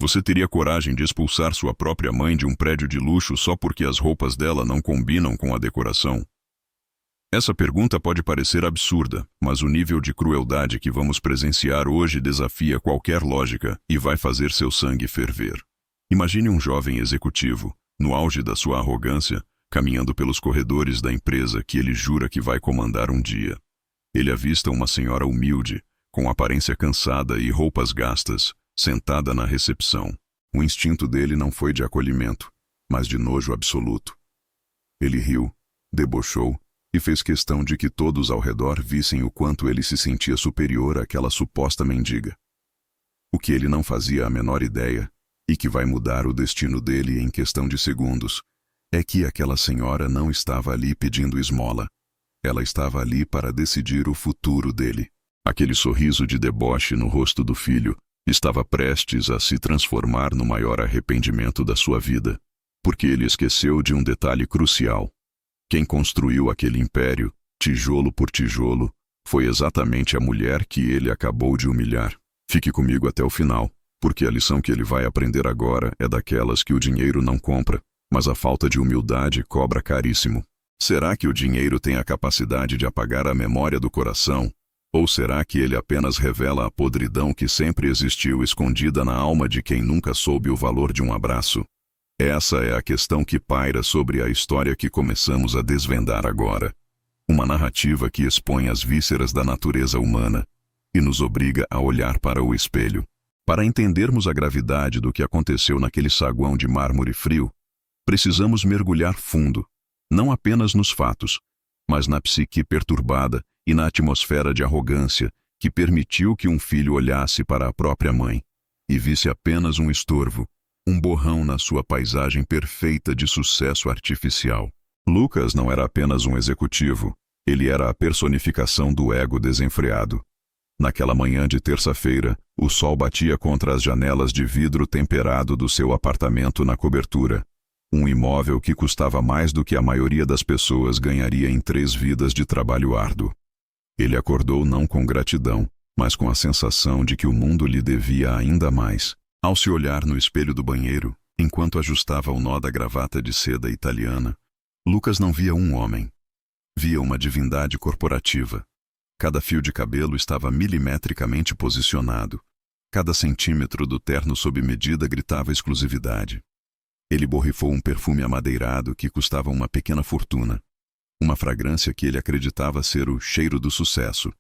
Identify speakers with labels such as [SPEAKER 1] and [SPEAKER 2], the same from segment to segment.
[SPEAKER 1] Você teria coragem de expulsar sua própria mãe de um prédio de luxo só porque as roupas dela não combinam com a decoração? Essa pergunta pode parecer absurda, mas o nível de crueldade que vamos presenciar hoje desafia qualquer lógica e vai fazer seu sangue ferver. Imagine um jovem executivo, no auge da sua arrogância, caminhando pelos corredores da empresa que ele jura que vai comandar um dia. Ele avista uma senhora humilde, com aparência cansada e roupas gastas, sentada na recepção. O instinto dele não foi de acolhimento, mas de nojo absoluto. Ele riu, debochou e fez questão de que todos ao redor vissem o quanto ele se sentia superior àquela suposta mendiga. O que ele não fazia a menor ideia, e que vai mudar o destino dele em questão de segundos, é que aquela senhora não estava ali pedindo esmola. Ela estava ali para decidir o futuro dele. Aquele sorriso de deboche no rosto do filho estava prestes a se transformar no maior arrependimento da sua vida, porque ele esqueceu de um detalhe crucial. Quem construiu aquele império, tijolo por tijolo, foi exatamente a mulher que ele acabou de humilhar. Fique comigo até o final, porque a lição que ele vai aprender agora é daquelas que o dinheiro não compra, mas a falta de humildade cobra caríssimo. Será que o dinheiro tem a capacidade de apagar a memória do coração? Ou será que ele apenas revela a podridão que sempre existiu escondida na alma de quem nunca soube o valor de um abraço? Essa é a questão que paira sobre a história que começamos a desvendar agora. Uma narrativa que expõe as vísceras da natureza humana e nos obriga a olhar para o espelho. Para entendermos a gravidade do que aconteceu naquele saguão de mármore frio, precisamos mergulhar fundo, não apenas nos fatos, mas na psique perturbada e na atmosfera de arrogância que permitiu que um filho olhasse para a própria mãe e visse apenas um estorvo, um borrão na sua paisagem perfeita de sucesso artificial. Lucas não era apenas um executivo, ele era a personificação do ego desenfreado. Naquela manhã de terça-feira, o sol batia contra as janelas de vidro temperado do seu apartamento na cobertura, um imóvel que custava mais do que a maioria das pessoas ganharia em 3 vidas de trabalho árduo. Ele acordou não com gratidão, mas com a sensação de que o mundo lhe devia ainda mais. Ao se olhar no espelho do banheiro, enquanto ajustava o nó da gravata de seda italiana, Lucas não via um homem. Via uma divindade corporativa. Cada fio de cabelo estava milimetricamente posicionado. Cada centímetro do terno sob medida gritava exclusividade. Ele borrifou um perfume amadeirado que custava uma pequena fortuna. Uma fragrância que ele acreditava ser o cheiro do sucesso,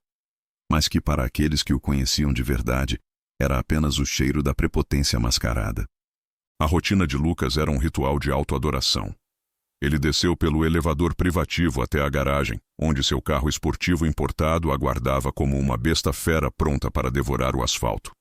[SPEAKER 1] mas que para aqueles que o conheciam de verdade, era apenas o cheiro da prepotência mascarada. A rotina de Lucas era um ritual de autoadoração. Ele desceu pelo elevador privativo até a garagem, onde seu carro esportivo importado aguardava como uma besta fera pronta para devorar o asfalto.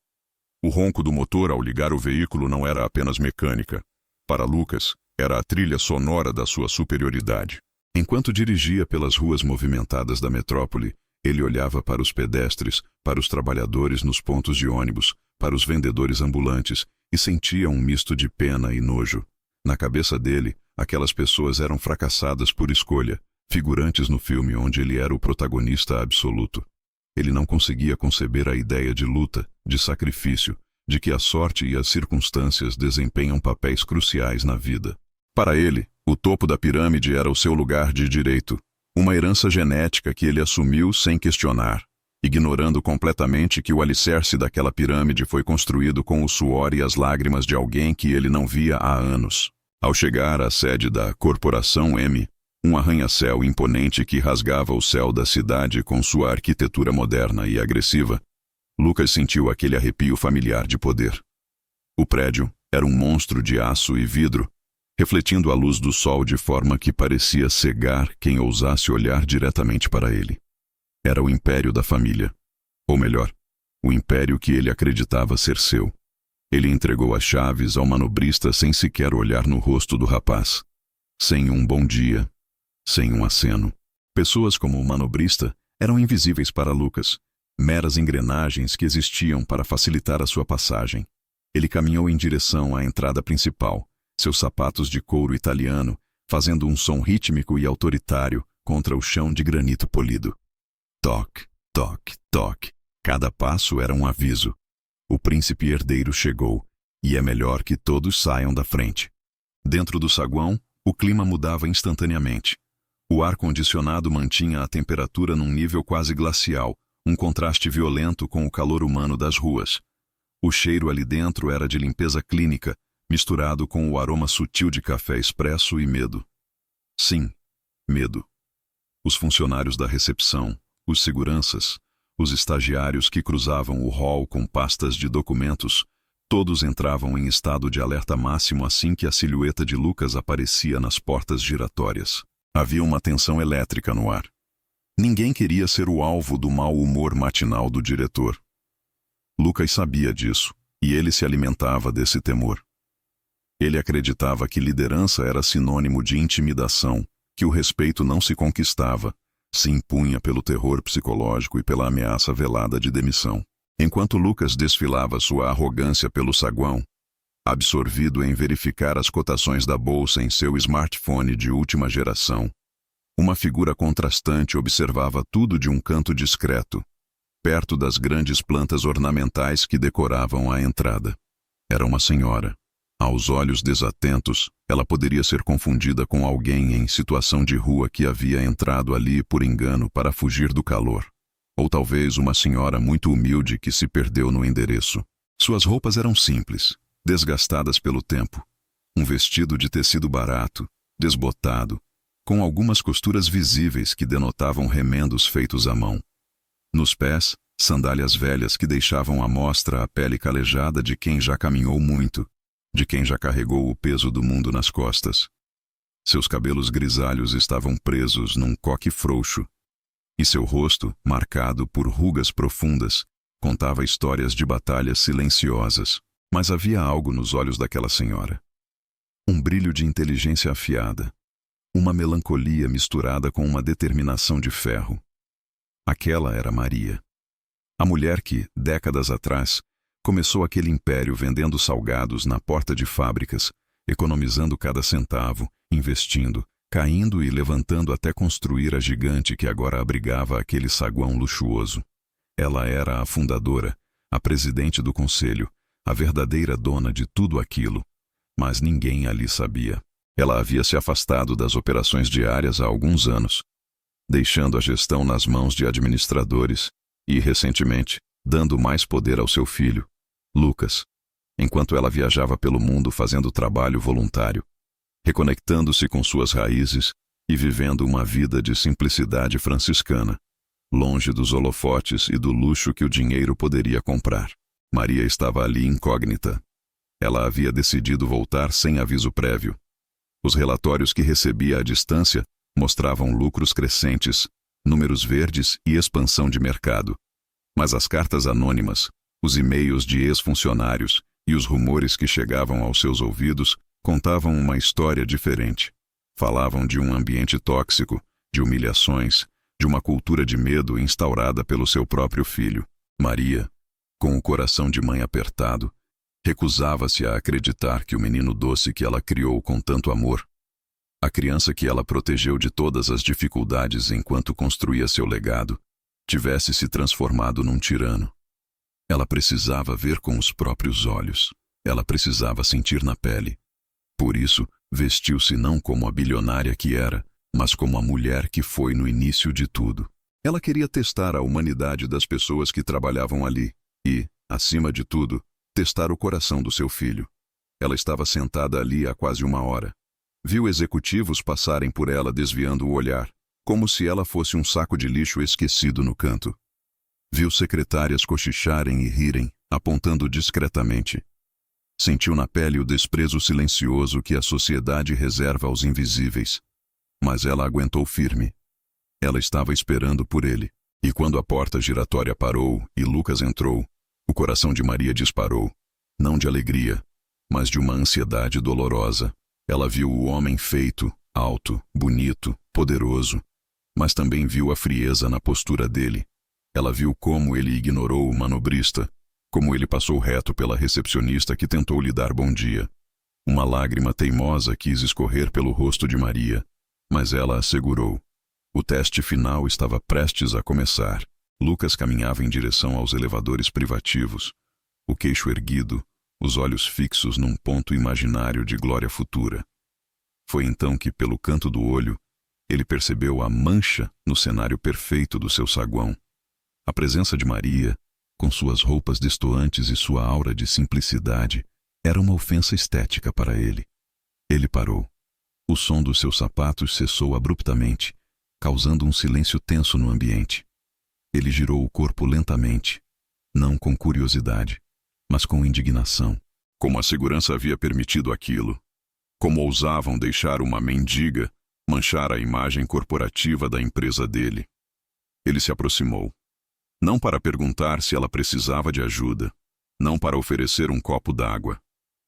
[SPEAKER 1] O ronco do motor ao ligar o veículo não era apenas mecânica. Para Lucas, era a trilha sonora da sua superioridade. Enquanto dirigia pelas ruas movimentadas da metrópole, ele olhava para os pedestres, para os trabalhadores nos pontos de ônibus, para os vendedores ambulantes e sentia um misto de pena e nojo. Na cabeça dele, aquelas pessoas eram fracassadas por escolha, figurantes no filme onde ele era o protagonista absoluto. Ele não conseguia conceber a ideia de luta, de sacrifício, de que a sorte e as circunstâncias desempenham papéis cruciais na vida. Para ele, o topo da pirâmide era o seu lugar de direito, uma herança genética que ele assumiu sem questionar, ignorando completamente que o alicerce daquela pirâmide foi construído com o suor e as lágrimas de alguém que ele não via há anos. Ao chegar à sede da Corporação M, um arranha-céu imponente que rasgava o céu da cidade com sua arquitetura moderna e agressiva, Lucas sentiu aquele arrepio familiar de poder. O prédio era um monstro de aço e vidro, refletindo a luz do sol de forma que parecia cegar quem ousasse olhar diretamente para ele. Era o império da família. Ou melhor, o império que ele acreditava ser seu. Ele entregou as chaves ao manobrista sem sequer olhar no rosto do rapaz. Sem um bom dia, sem um aceno. Pessoas como o manobrista eram invisíveis para Lucas, meras engrenagens que existiam para facilitar a sua passagem. Ele caminhou em direção à entrada principal, seus sapatos de couro italiano fazendo um som rítmico e autoritário contra o chão de granito polido. Toque, toque, toque. Cada passo era um aviso. O príncipe herdeiro chegou, E é melhor que todos saiam da frente. Dentro do saguão, o clima mudava instantaneamente. O ar-condicionado mantinha a temperatura num nível quase glacial, um contraste violento com o calor humano das ruas. O cheiro ali dentro era de limpeza clínica, misturado com o aroma sutil de café expresso e medo. Sim, medo. Os funcionários da recepção, os seguranças, os estagiários que cruzavam o hall com pastas de documentos, todos entravam em estado de alerta máximo assim que a silhueta de Lucas aparecia nas portas giratórias. Havia uma tensão elétrica no ar. Ninguém queria ser o alvo do mau humor matinal do diretor. Lucas sabia disso, e ele se alimentava desse temor. Ele acreditava que liderança era sinônimo de intimidação, que o respeito não se conquistava, se impunha pelo terror psicológico e pela ameaça velada de demissão. Enquanto Lucas desfilava sua arrogância pelo saguão, absorvido em verificar as cotações da bolsa em seu smartphone de última geração, uma figura contrastante observava tudo de um canto discreto, perto das grandes plantas ornamentais que decoravam a entrada. Era uma senhora. Aos olhos desatentos, ela poderia ser confundida com alguém em situação de rua que havia entrado ali por engano para fugir do calor. Ou talvez uma senhora muito humilde que se perdeu no endereço. Suas roupas eram simples, desgastadas pelo tempo. Um vestido de tecido barato, desbotado, com algumas costuras visíveis que denotavam remendos feitos à mão. Nos pés, sandálias velhas que deixavam à mostra a pele calejada de quem já caminhou muito, de quem já carregou o peso do mundo nas costas. Seus cabelos grisalhos estavam presos num coque frouxo, e seu rosto, marcado por rugas profundas, contava histórias de batalhas silenciosas. Mas havia algo nos olhos daquela senhora. Um brilho de inteligência afiada, uma melancolia misturada com uma determinação de ferro. Aquela era Maria. A mulher que, décadas atrás, começou aquele império vendendo salgados na porta de fábricas, economizando cada centavo, investindo, caindo e levantando até construir a gigante que agora abrigava aquele saguão luxuoso. Ela era a fundadora, a presidente do conselho, a verdadeira dona de tudo aquilo, mas ninguém ali sabia. Ela havia se afastado das operações diárias há alguns anos, deixando a gestão nas mãos de administradores e, recentemente, dando mais poder ao seu filho, Lucas, enquanto ela viajava pelo mundo fazendo trabalho voluntário, reconectando-se com suas raízes e vivendo uma vida de simplicidade franciscana, longe dos holofotes e do luxo que o dinheiro poderia comprar. Maria estava ali incógnita. Ela havia decidido voltar sem aviso prévio. Os relatórios que recebia à distância mostravam lucros crescentes, números verdes e expansão de mercado. Mas as cartas anônimas, os e-mails de ex-funcionários e os rumores que chegavam aos seus ouvidos contavam uma história diferente. Falavam de um ambiente tóxico, de humilhações, de uma cultura de medo instaurada pelo seu próprio filho. Maria, com o coração de mãe apertado, recusava-se a acreditar que o menino doce que ela criou com tanto amor, a criança que ela protegeu de todas as dificuldades enquanto construía seu legado, tivesse se transformado num tirano. Ela precisava ver com os próprios olhos. Ela precisava sentir na pele. Por isso, vestiu-se não como a bilionária que era, mas como a mulher que foi no início de tudo. Ela queria testar a humanidade das pessoas que trabalhavam ali e, acima de tudo, testar o coração do seu filho. Ela estava sentada ali há quase uma hora. Viu executivos passarem por ela desviando o olhar, como se ela fosse um saco de lixo esquecido no canto. Viu secretárias cochicharem e rirem, apontando discretamente. Sentiu na pele o desprezo silencioso que a sociedade reserva aos invisíveis. Mas ela aguentou firme. Ela estava esperando por ele. E quando a porta giratória parou e Lucas entrou, o coração de Maria disparou, não de alegria, mas de uma ansiedade dolorosa. Ela viu o homem feito, alto, bonito, poderoso, mas também viu a frieza na postura dele. Ela viu como ele ignorou o manobrista, como ele passou reto pela recepcionista que tentou lhe dar bom dia. Uma lágrima teimosa quis escorrer pelo rosto de Maria, mas ela a segurou. O teste final estava prestes a começar. Lucas caminhava em direção aos elevadores privativos, o queixo erguido, os olhos fixos num ponto imaginário de glória futura. Foi então que, pelo canto do olho, ele percebeu a mancha no cenário perfeito do seu saguão. A presença de Maria, com suas roupas destoantes e sua aura de simplicidade, era uma ofensa estética para ele. Ele parou. O som dos seus sapatos cessou abruptamente, causando um silêncio tenso no ambiente. Ele girou o corpo lentamente, não com curiosidade, mas com indignação. Como a segurança havia permitido aquilo? Como ousavam deixar uma mendiga manchar a imagem corporativa da empresa dele? Ele se aproximou. Não para perguntar se ela precisava de ajuda, não para oferecer um copo d'água.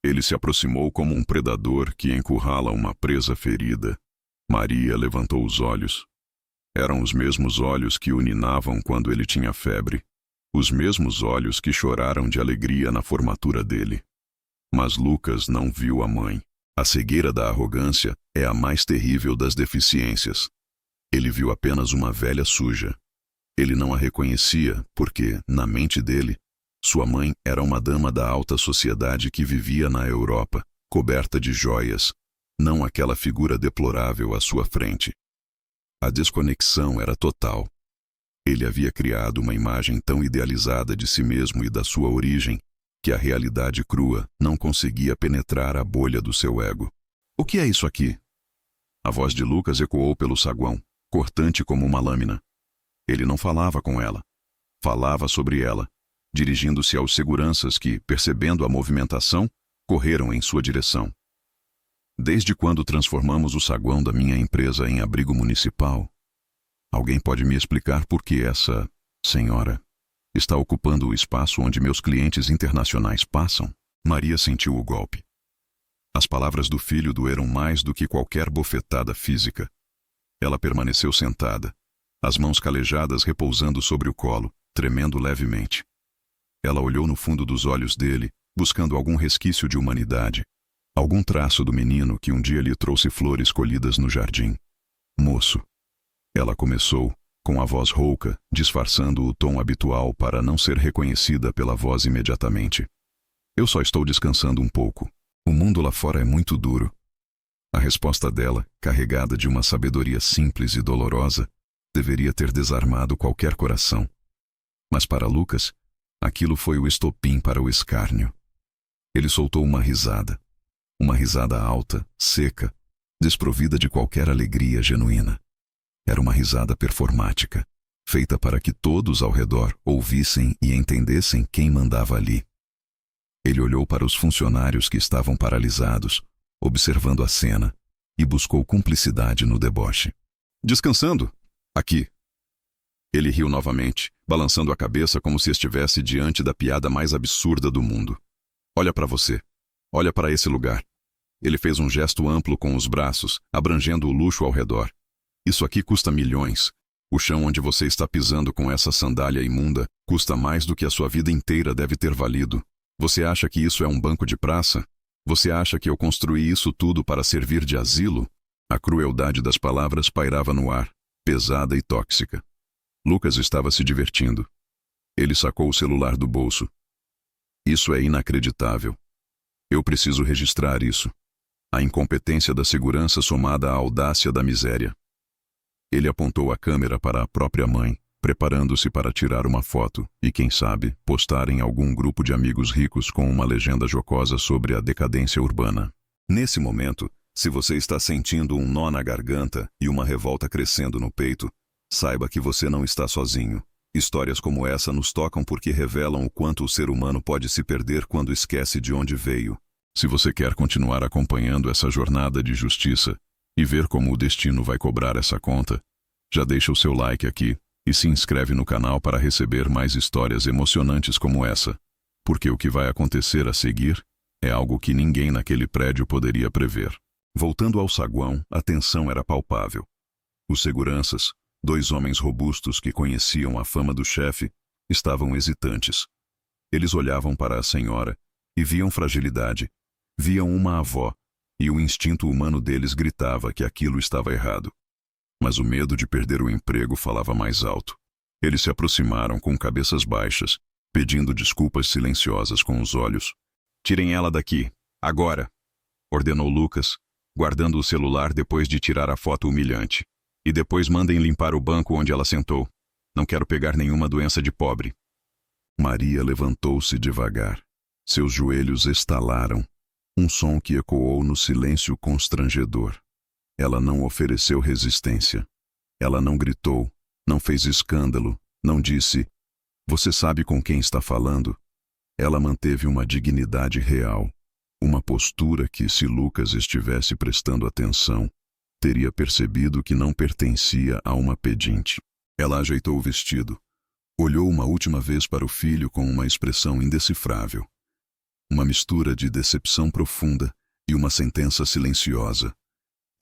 [SPEAKER 1] Ele se aproximou como um predador que encurrala uma presa ferida. Maria levantou os olhos. Eram os mesmos olhos que o ninavam quando ele tinha febre. Os mesmos olhos que choraram de alegria na formatura dele. Mas Lucas não viu a mãe. A cegueira da arrogância é a mais terrível das deficiências. Ele viu apenas uma velha suja. Ele não a reconhecia porque, na mente dele, sua mãe era uma dama da alta sociedade que vivia na Europa, coberta de joias, não aquela figura deplorável à sua frente. A desconexão era total. Ele havia criado uma imagem tão idealizada de si mesmo e da sua origem que a realidade crua não conseguia penetrar a bolha do seu ego. O que é isso aqui? A voz de Lucas ecoou pelo saguão, cortante como uma lâmina. Ele não falava com ela. Falava sobre ela, dirigindo-se aos seguranças que, percebendo a movimentação, correram em sua direção. Desde quando transformamos o saguão da minha empresa em abrigo municipal? Alguém pode me explicar por que essa senhora está ocupando o espaço onde meus clientes internacionais passam? Maria sentiu o golpe. As palavras do filho doeram mais do que qualquer bofetada física. Ela permaneceu sentada, as mãos calejadas repousando sobre o colo, tremendo levemente. Ela olhou no fundo dos olhos dele, buscando algum resquício de humanidade, algum traço do menino que um dia lhe trouxe flores colhidas no jardim. Moço. Ela começou, com a voz rouca, disfarçando o tom habitual para não ser reconhecida pela voz imediatamente. Eu só estou descansando um pouco. O mundo lá fora é muito duro. A resposta dela, carregada de uma sabedoria simples e dolorosa, deveria ter desarmado qualquer coração. Mas para Lucas, aquilo foi o estopim para o escárnio. Ele soltou uma risada alta, seca, desprovida de qualquer alegria genuína. Era uma risada performática, feita para que todos ao redor ouvissem e entendessem quem mandava ali. Ele olhou para os funcionários que estavam paralisados, observando a cena, e buscou cumplicidade no deboche. Descansando? Aqui. Ele riu novamente, balançando a cabeça como se estivesse diante da piada mais absurda do mundo. Olha para você. Olha para esse lugar. Ele fez um gesto amplo com os braços, abrangendo o luxo ao redor. Isso aqui custa milhões. O chão onde você está pisando com essa sandália imunda custa mais do que a sua vida inteira deve ter valido. Você acha que isso é um banco de praça? Você acha que eu construí isso tudo para servir de asilo? A crueldade das palavras pairava no ar, pesada e tóxica. Lucas estava se divertindo. Ele sacou o celular do bolso. Isso é inacreditável. Eu preciso registrar isso. A incompetência da segurança somada à audácia da miséria. Ele apontou a câmera para a própria mãe, preparando-se para tirar uma foto e, quem sabe, postar em algum grupo de amigos ricos com uma legenda jocosa sobre a decadência urbana. Nesse momento, se você está sentindo um nó na garganta e uma revolta crescendo no peito, saiba que você não está sozinho. Histórias como essa nos tocam porque revelam o quanto o ser humano pode se perder quando esquece de onde veio. Se você quer continuar acompanhando essa jornada de justiça e ver como o destino vai cobrar essa conta, já deixa o seu like aqui e se inscreve no canal para receber mais histórias emocionantes como essa, porque o que vai acontecer a seguir é algo que ninguém naquele prédio poderia prever. Voltando ao saguão, a tensão era palpável. Os seguranças, 2 homens robustos que conheciam a fama do chefe, estavam hesitantes. Eles olhavam para a senhora e viam fragilidade, viam uma avó, e o instinto humano deles gritava que aquilo estava errado. Mas o medo de perder o emprego falava mais alto. Eles se aproximaram com cabeças baixas, pedindo desculpas silenciosas com os olhos. Tirem ela daqui. Agora! Ordenou Lucas, guardando o celular depois de tirar a foto humilhante. E depois mandem limpar o banco onde ela sentou. Não quero pegar nenhuma doença de pobre. Maria levantou-se devagar. Seus joelhos estalaram. Um som que ecoou no silêncio constrangedor. Ela não ofereceu resistência. Ela não gritou, não fez escândalo, não disse: "Você sabe com quem está falando?" Ela manteve uma dignidade real, uma postura que, se Lucas estivesse prestando atenção, teria percebido que não pertencia a uma pedinte. Ela ajeitou o vestido, olhou uma última vez para o filho com uma expressão indecifrável. Uma mistura de decepção profunda e uma sentença silenciosa,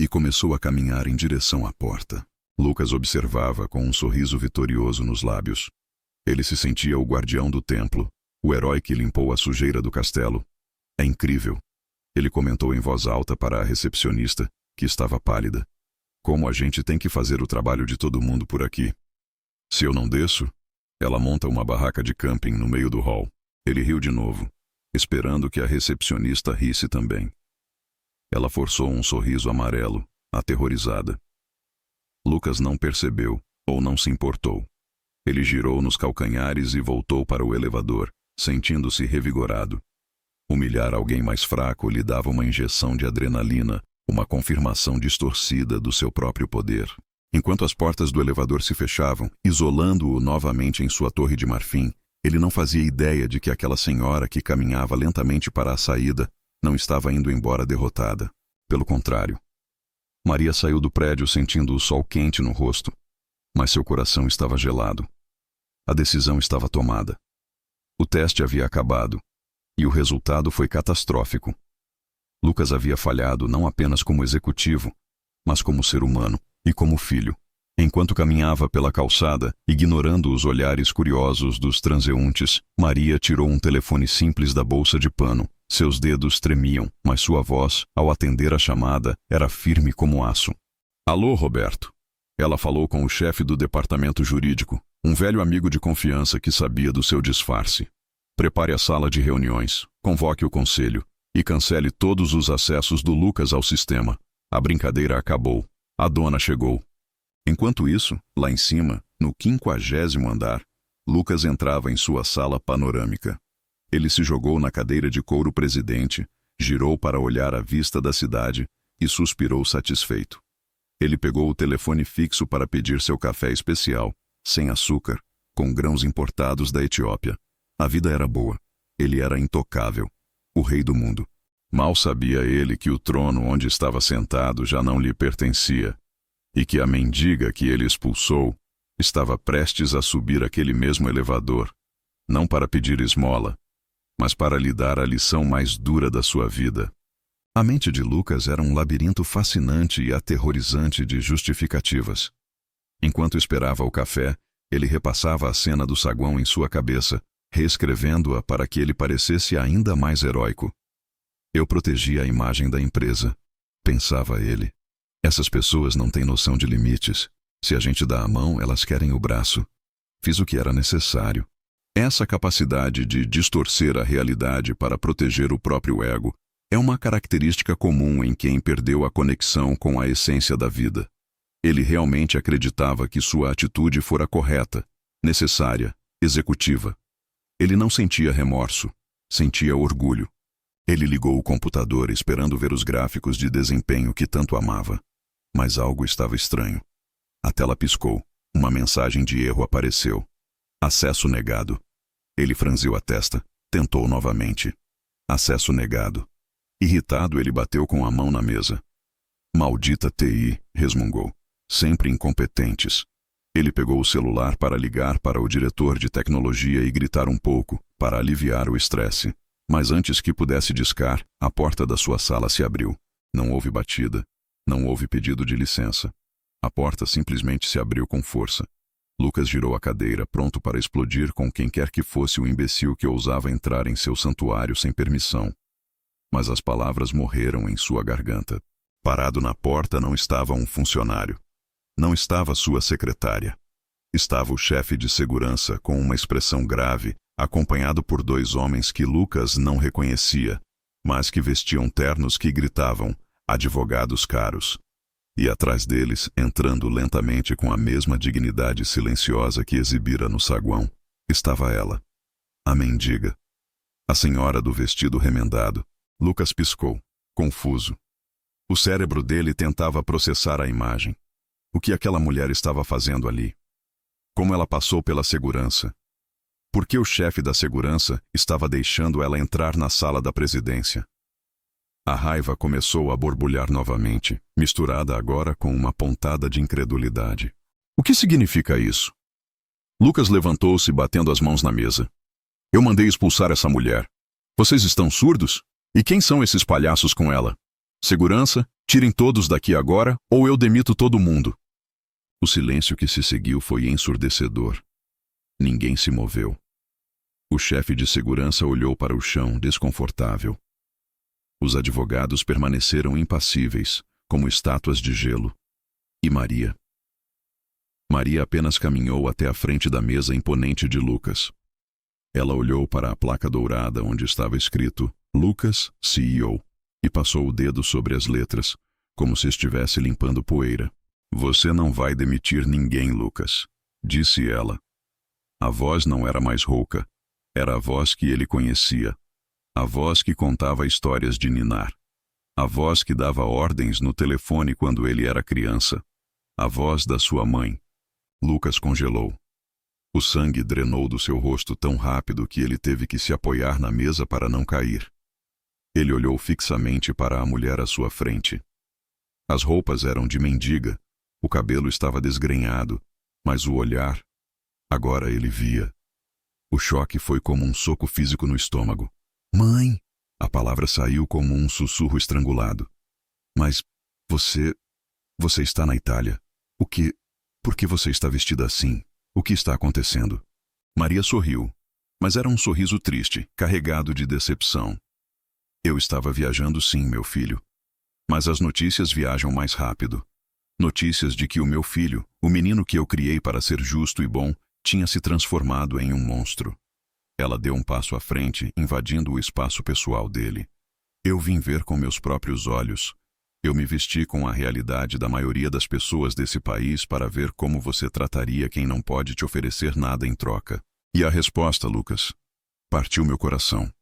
[SPEAKER 1] e começou a caminhar em direção à porta. Lucas observava com um sorriso vitorioso nos lábios. Ele se sentia o guardião do templo, o herói que limpou a sujeira do castelo. É incrível. Ele comentou em voz alta para a recepcionista, que estava pálida. Como a gente tem que fazer o trabalho de todo mundo por aqui. Se eu não desço, ela monta uma barraca de camping no meio do hall. Ele riu de novo, esperando que a recepcionista risse também. Ela forçou um sorriso amarelo, aterrorizada. Lucas não percebeu, ou não se importou. Ele girou nos calcanhares e voltou para o elevador, sentindo-se revigorado. Humilhar alguém mais fraco lhe dava uma injeção de adrenalina, uma confirmação distorcida do seu próprio poder. Enquanto as portas do elevador se fechavam, isolando-o novamente em sua torre de marfim, ele não fazia ideia de que aquela senhora que caminhava lentamente para a saída não estava indo embora derrotada. Pelo contrário. Maria saiu do prédio sentindo o sol quente no rosto, mas seu coração estava gelado. A decisão estava tomada. O teste havia acabado, e o resultado foi catastrófico. Lucas havia falhado não apenas como executivo, mas como ser humano e como filho. Enquanto caminhava pela calçada, ignorando os olhares curiosos dos transeuntes, Maria tirou um telefone simples da bolsa de pano. Seus dedos tremiam, mas sua voz, ao atender a chamada, era firme como aço. "Alô, Roberto." Ela falou com o chefe do departamento jurídico, um velho amigo de confiança que sabia do seu disfarce. "Prepare a sala de reuniões, convoque o conselho e cancele todos os acessos do Lucas ao sistema. A brincadeira acabou. A dona chegou." Enquanto isso, lá em cima, no 50º andar, Lucas entrava em sua sala panorâmica. Ele se jogou na cadeira de couro presidente, girou para olhar a vista da cidade e suspirou satisfeito. Ele pegou o telefone fixo para pedir seu café especial, sem açúcar, com grãos importados da Etiópia. A vida era boa. Ele era intocável. O rei do mundo. Mal sabia ele que o trono onde estava sentado já não lhe pertencia, e que a mendiga que ele expulsou estava prestes a subir aquele mesmo elevador, não para pedir esmola, mas para lhe dar a lição mais dura da sua vida. A mente de Lucas era um labirinto fascinante e aterrorizante de justificativas. Enquanto esperava o café, ele repassava a cena do saguão em sua cabeça, reescrevendo-a para que ele parecesse ainda mais heróico. "Eu protegi a imagem da empresa", pensava ele. "Essas pessoas não têm noção de limites. Se a gente dá a mão, elas querem o braço. Fiz o que era necessário." Essa capacidade de distorcer a realidade para proteger o próprio ego é uma característica comum em quem perdeu a conexão com a essência da vida. Ele realmente acreditava que sua atitude fora correta, necessária, executiva. Ele não sentia remorso, sentia orgulho. Ele ligou o computador esperando ver os gráficos de desempenho que tanto amava. Mas algo estava estranho. A tela piscou. Uma mensagem de erro apareceu. "Acesso negado." Ele franziu a testa. Tentou novamente. "Acesso negado." Irritado, ele bateu com a mão na mesa. "Maldita TI", resmungou. "Sempre incompetentes." Ele pegou o celular para ligar para o diretor de tecnologia e gritar um pouco, para aliviar o estresse. Mas antes que pudesse discar, a porta da sua sala se abriu. Não houve batida. Não houve pedido de licença. A porta simplesmente se abriu com força. Lucas girou a cadeira, pronto para explodir com quem quer que fosse o imbecil que ousava entrar em seu santuário sem permissão. Mas as palavras morreram em sua garganta. Parado na porta não estava um funcionário. Não estava sua secretária. Estava o chefe de segurança com uma expressão grave, acompanhado por 2 homens que Lucas não reconhecia, mas que vestiam ternos que gritavam advogados caros. E atrás deles, entrando lentamente com a mesma dignidade silenciosa que exibira no saguão, estava ela, a mendiga. A senhora do vestido remendado. Lucas piscou, confuso. O cérebro dele tentava processar a imagem. O que aquela mulher estava fazendo ali? Como ela passou pela segurança? Por que o chefe da segurança estava deixando ela entrar na sala da presidência? A raiva começou a borbulhar novamente, misturada agora com uma pontada de incredulidade. O que significa isso? Lucas levantou-se, batendo as mãos na mesa. Eu mandei expulsar essa mulher. Vocês estão surdos? E quem são esses palhaços com ela? Segurança, tirem todos daqui agora, ou eu demito todo mundo. O silêncio que se seguiu foi ensurdecedor. Ninguém se moveu. O chefe de segurança olhou para o chão, desconfortável. Os advogados permaneceram impassíveis, como estátuas de gelo. E Maria? Maria apenas caminhou até a frente da mesa imponente de Lucas. Ela olhou para a placa dourada onde estava escrito Lucas, CEO, e passou o dedo sobre as letras, como se estivesse limpando poeira. Você não vai demitir ninguém, Lucas, disse ela. A voz não era mais rouca, era a voz que ele conhecia. A voz que contava histórias de ninar. A voz que dava ordens no telefone quando ele era criança. A voz da sua mãe. Lucas congelou. O sangue drenou do seu rosto tão rápido que ele teve que se apoiar na mesa para não cair. Ele olhou fixamente para a mulher à sua frente. As roupas eram de mendiga, o cabelo estava desgrenhado, mas o olhar... Agora ele via. O choque foi como um soco físico no estômago. Mãe! A palavra saiu como um sussurro estrangulado. Mas você está na Itália. Por que você está vestida assim? O que está acontecendo? Maria sorriu, mas era um sorriso triste, carregado de decepção. Eu estava viajando sim, meu filho. Mas as notícias viajam mais rápido. Notícias de que o meu filho, o menino que eu criei para ser justo e bom, tinha se transformado em um monstro. Ela deu um passo à frente, invadindo o espaço pessoal dele. Eu vim ver com meus próprios olhos. Eu me vesti com a realidade da maioria das pessoas desse país para ver como você trataria quem não pode te oferecer nada em troca. E a resposta, Lucas, partiu meu coração.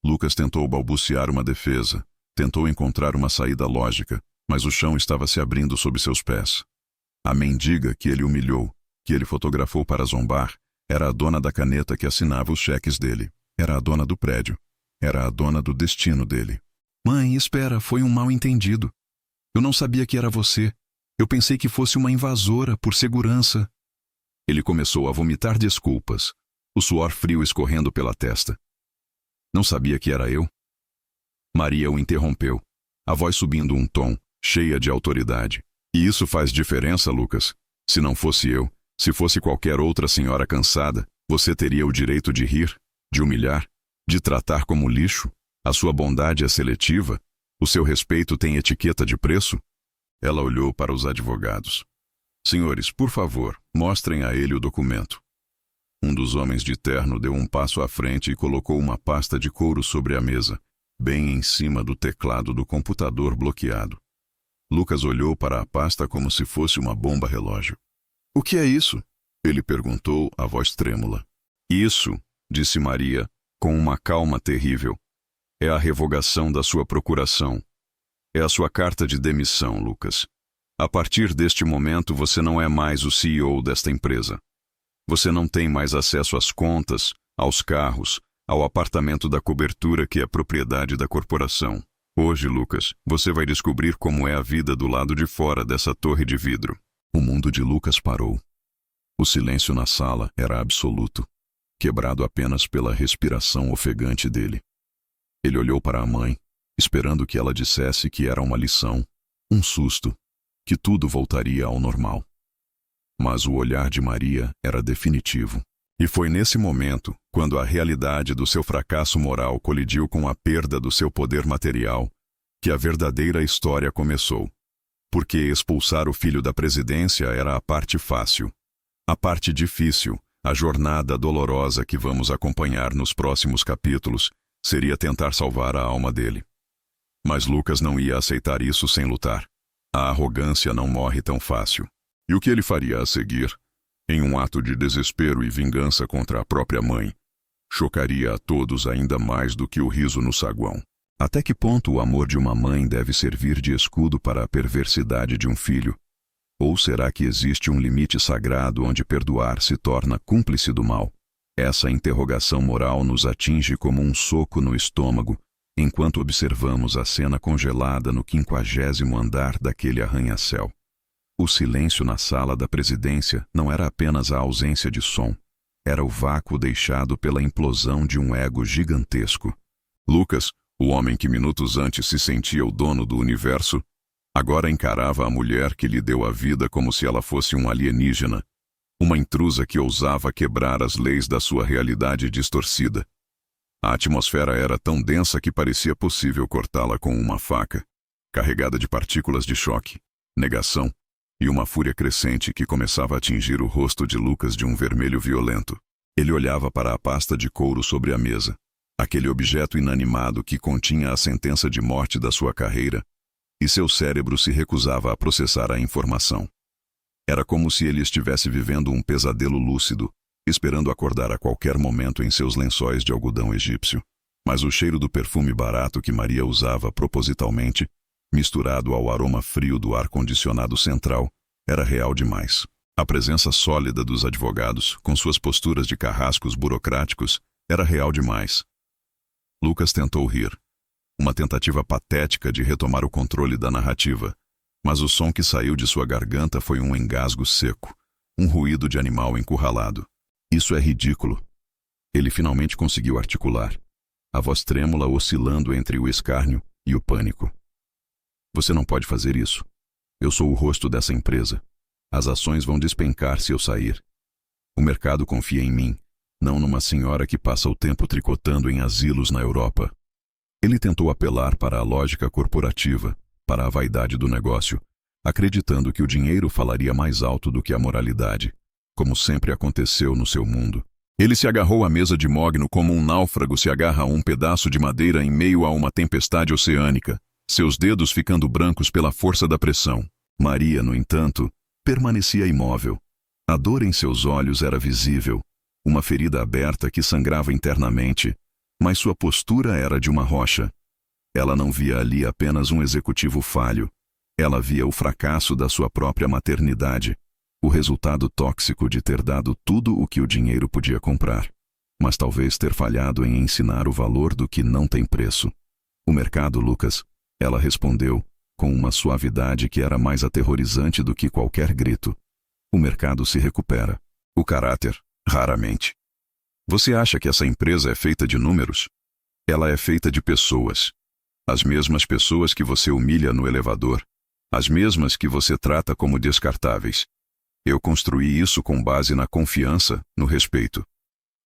[SPEAKER 1] Lucas tentou balbuciar uma defesa, tentou encontrar uma saída lógica, mas o chão estava se abrindo sob seus pés. A mendiga que ele humilhou, que ele fotografou para zombar, era a dona da caneta que assinava os cheques dele. Era a dona do prédio. Era a dona do destino dele. Mãe, espera, foi um mal-entendido. Eu não sabia que era você. Eu pensei que fosse uma invasora, por segurança. Ele começou a vomitar desculpas, o suor frio escorrendo pela testa. Não sabia que era eu? Maria o interrompeu, a voz subindo um tom, cheia de autoridade. E isso faz diferença, Lucas. Se não fosse eu, se fosse qualquer outra senhora cansada, você teria o direito de rir, de humilhar, de tratar como lixo? A sua bondade é seletiva? O seu respeito tem etiqueta de preço? Ela olhou para os advogados. Senhores, por favor, mostrem a ele o documento. Um dos homens de terno deu um passo à frente e colocou uma pasta de couro sobre a mesa, bem em cima do teclado do computador bloqueado. Lucas olhou para a pasta como se fosse uma bomba relógio. O que é isso? Ele perguntou, a voz trêmula. Isso, disse Maria, com uma calma terrível, é a revogação da sua procuração. É a sua carta de demissão, Lucas. A partir deste momento, você não é mais o CEO desta empresa. Você não tem mais acesso às contas, aos carros, ao apartamento da cobertura que é propriedade da corporação. Hoje, Lucas, você vai descobrir como é a vida do lado de fora dessa torre de vidro. O mundo de Lucas parou. O silêncio na sala era absoluto, quebrado apenas pela respiração ofegante dele. Ele olhou para a mãe, esperando que ela dissesse que era uma lição, um susto, que tudo voltaria ao normal. Mas o olhar de Maria era definitivo. E foi nesse momento, quando a realidade do seu fracasso moral colidiu com a perda do seu poder material, que a verdadeira história começou. Porque expulsar o filho da presidência era a parte fácil. A parte difícil, A jornada dolorosa que vamos acompanhar nos próximos capítulos seria tentar salvar a alma dele. Mas Lucas não ia aceitar isso sem lutar. A arrogância não morre tão fácil. E o que ele faria a seguir, em um ato de desespero e vingança contra a própria mãe, chocaria a todos ainda mais do que o riso no saguão. Até que ponto o amor de uma mãe deve servir de escudo para a perversidade de um filho? Ou será que existe um limite sagrado onde perdoar se torna cúmplice do mal? Essa interrogação moral nos atinge como um soco no estômago, enquanto observamos a cena congelada no 50º andar daquele arranha-céu. O silêncio na sala da presidência não era apenas a ausência de som, era o vácuo deixado pela implosão de um ego gigantesco. Lucas, o homem que minutos antes se sentia o dono do universo, agora encarava a mulher que lhe deu a vida como se ela fosse um alienígena, uma intrusa que ousava quebrar as leis da sua realidade distorcida. A atmosfera era tão densa que parecia possível cortá-la com uma faca, carregada de partículas de choque, negação e uma fúria crescente que começava a atingir o rosto de Lucas de um vermelho violento. Ele olhava para a pasta de couro sobre a mesa, aquele objeto inanimado que continha a sentença de morte da sua carreira, e seu cérebro se recusava a processar a informação. Era como se ele estivesse vivendo um pesadelo lúcido, esperando acordar a qualquer momento em seus lençóis de algodão egípcio. Mas o cheiro do perfume barato que Maria usava propositalmente, misturado ao aroma frio do ar-condicionado central, era real demais. A presença sólida dos advogados, com suas posturas de carrascos burocráticos, era real demais. Lucas tentou rir. Uma tentativa patética de retomar o controle da narrativa, mas o som que saiu de sua garganta foi um engasgo seco, um ruído de animal encurralado. Isso é ridículo. Ele finalmente conseguiu articular, a voz trêmula oscilando entre o escárnio e o pânico. Você não pode fazer isso. Eu sou o rosto dessa empresa. As ações vão despencar se eu sair. O mercado confia em mim, não numa senhora que passa o tempo tricotando em asilos na Europa. Ele tentou apelar para a lógica corporativa, para a vaidade do negócio, acreditando que o dinheiro falaria mais alto do que a moralidade, como sempre aconteceu no seu mundo. Ele se agarrou à mesa de mogno como um náufrago se agarra a um pedaço de madeira em meio a uma tempestade oceânica, seus dedos ficando brancos pela força da pressão. Maria, no entanto, permanecia imóvel. A dor em seus olhos era visível, uma ferida aberta que sangrava internamente, mas sua postura era de uma rocha. Ela não via ali apenas um executivo falho. Ela via o fracasso da sua própria maternidade, o resultado tóxico de ter dado tudo o que o dinheiro podia comprar, mas talvez ter falhado em ensinar o valor do que não tem preço. O mercado, Lucas, ela respondeu, com uma suavidade que era mais aterrorizante do que qualquer grito. O mercado se recupera. O caráter, raramente. Você acha que essa empresa é feita de números? Ela é feita de pessoas. As mesmas pessoas que você humilha no elevador. As mesmas que você trata como descartáveis. Eu construí isso com base na confiança, no respeito.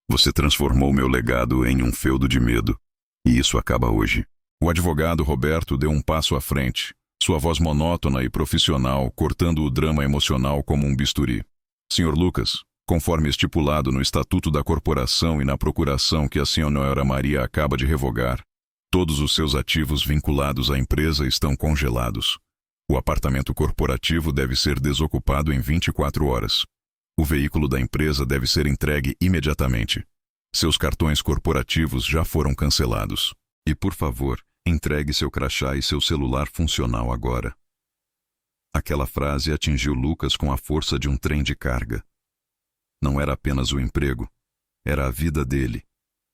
[SPEAKER 1] Você transformou meu legado em um feudo de medo. E isso acaba hoje. O advogado Roberto deu um passo à frente, sua voz monótona e profissional cortando o drama emocional como um bisturi. Sr. Lucas, conforme estipulado no Estatuto da Corporação e na procuração que a Sra. Maria acaba de revogar, todos os seus ativos vinculados à empresa estão congelados. O apartamento corporativo deve ser desocupado em 24 horas. O veículo da empresa deve ser entregue imediatamente. Seus cartões corporativos já foram cancelados. E, por favor, entregue seu crachá e seu celular funcional agora. Aquela frase atingiu Lucas com a força de um trem de carga. Não era apenas o emprego, era a vida dele.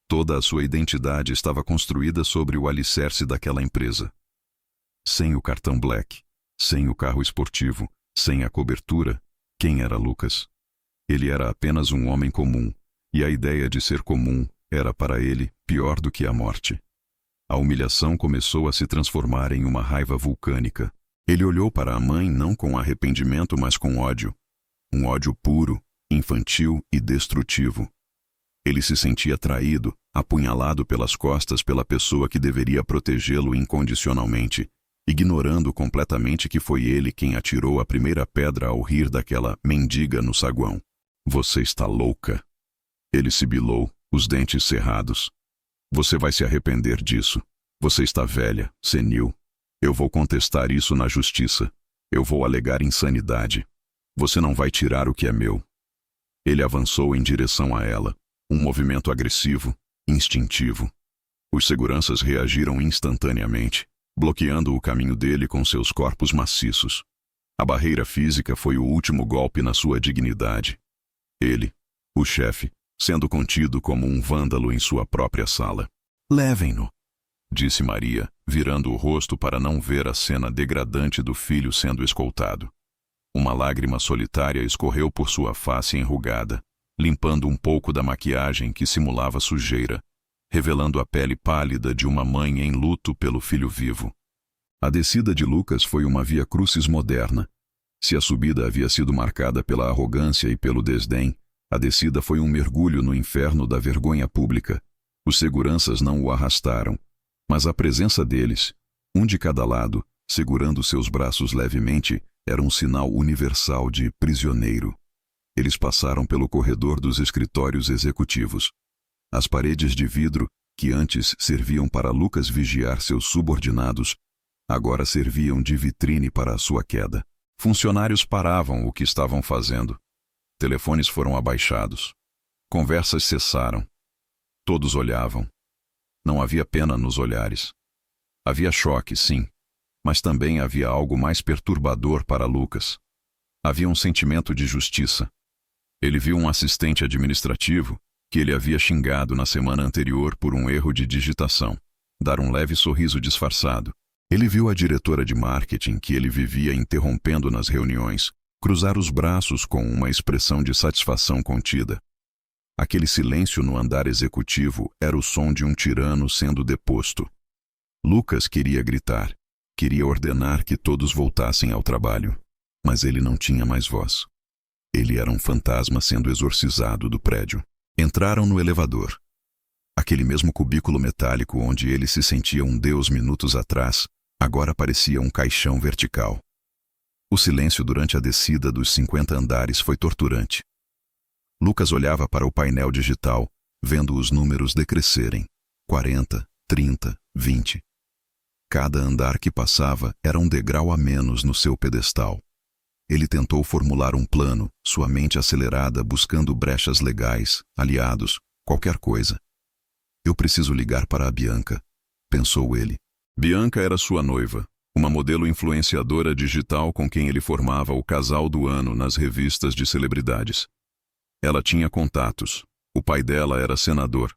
[SPEAKER 1] Toda a sua identidade estava construída sobre o alicerce daquela empresa. Sem o cartão Black, sem o carro esportivo, sem a cobertura, quem era Lucas? Ele era apenas um homem comum, e a ideia de ser comum era para ele pior do que a morte. A humilhação começou a se transformar em uma raiva vulcânica. Ele olhou para a mãe não com arrependimento, mas com ódio. Um ódio puro, infantil e destrutivo. Ele se sentia traído, apunhalado pelas costas pela pessoa que deveria protegê-lo incondicionalmente, ignorando completamente que foi ele quem atirou a primeira pedra ao rir daquela mendiga no saguão. Você está louca, Ele sibilou, os dentes cerrados. Você vai se arrepender disso. Você está velha, senil. Eu vou contestar isso na justiça. Eu vou alegar insanidade. Você não vai tirar o que é meu. Ele avançou em direção a ela. Um movimento agressivo, instintivo. Os seguranças reagiram instantaneamente, bloqueando o caminho dele com seus corpos maciços. A barreira física foi o último golpe na sua dignidade. Ele, o chefe, sendo contido como um vândalo em sua própria sala. Levem-no, disse Maria, virando o rosto para não ver a cena degradante do filho sendo escoltado. Uma lágrima solitária escorreu por sua face enrugada, limpando um pouco da maquiagem que simulava sujeira, revelando a pele pálida de uma mãe em luto pelo filho vivo. A descida de Lucas foi uma via crucis moderna. Se a subida havia sido marcada pela arrogância e pelo desdém, a descida foi um mergulho no inferno da vergonha pública. Os seguranças não o arrastaram, mas a presença deles, um de cada lado, segurando seus braços levemente, era um sinal universal de prisioneiro. Eles passaram pelo corredor dos escritórios executivos. As paredes de vidro, que antes serviam para Lucas vigiar seus subordinados, agora serviam de vitrine para a sua queda. Funcionários paravam o que estavam fazendo. Telefones foram abaixados. Conversas cessaram. Todos olhavam. Não havia pena nos olhares. Havia choque, sim, mas também havia algo mais perturbador para Lucas. Havia um sentimento de justiça. Ele viu um assistente administrativo, que ele havia xingado na semana anterior por um erro de digitação, dar um leve sorriso disfarçado. Ele viu a diretora de marketing, que ele vivia interrompendo nas reuniões, cruzar os braços com uma expressão de satisfação contida. Aquele silêncio no andar executivo era o som de um tirano sendo deposto. Lucas queria gritar, queria ordenar que todos voltassem ao trabalho, mas ele não tinha mais voz. Ele era um fantasma sendo exorcizado do prédio. Entraram no elevador. Aquele mesmo cubículo metálico onde ele se sentia um deus minutos atrás, agora parecia um caixão vertical. O silêncio durante a descida dos 50 andares foi torturante. Lucas olhava para o painel digital, vendo os números decrescerem. 40, 30, 20. Cada andar que passava era um degrau a menos no seu pedestal. Ele tentou formular um plano, sua mente acelerada buscando brechas legais, aliados, qualquer coisa. Eu preciso ligar para a Bianca, pensou ele. Bianca era sua noiva, uma modelo influenciadora digital com quem ele formava o casal do ano nas revistas de celebridades. Ela tinha contatos. O pai dela era senador.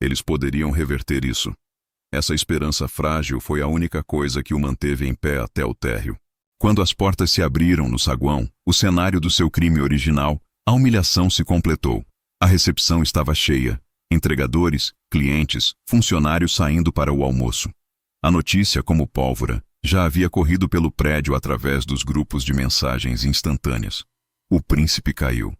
[SPEAKER 1] Eles poderiam reverter isso. Essa esperança frágil foi a única coisa que o manteve em pé até o térreo. Quando as portas se abriram no saguão, o cenário do seu crime original, a humilhação se completou. A recepção estava cheia. Entregadores, clientes, funcionários saindo para o almoço. A notícia, como pólvora, já havia corrido pelo prédio através dos grupos de mensagens instantâneas. O príncipe caiu.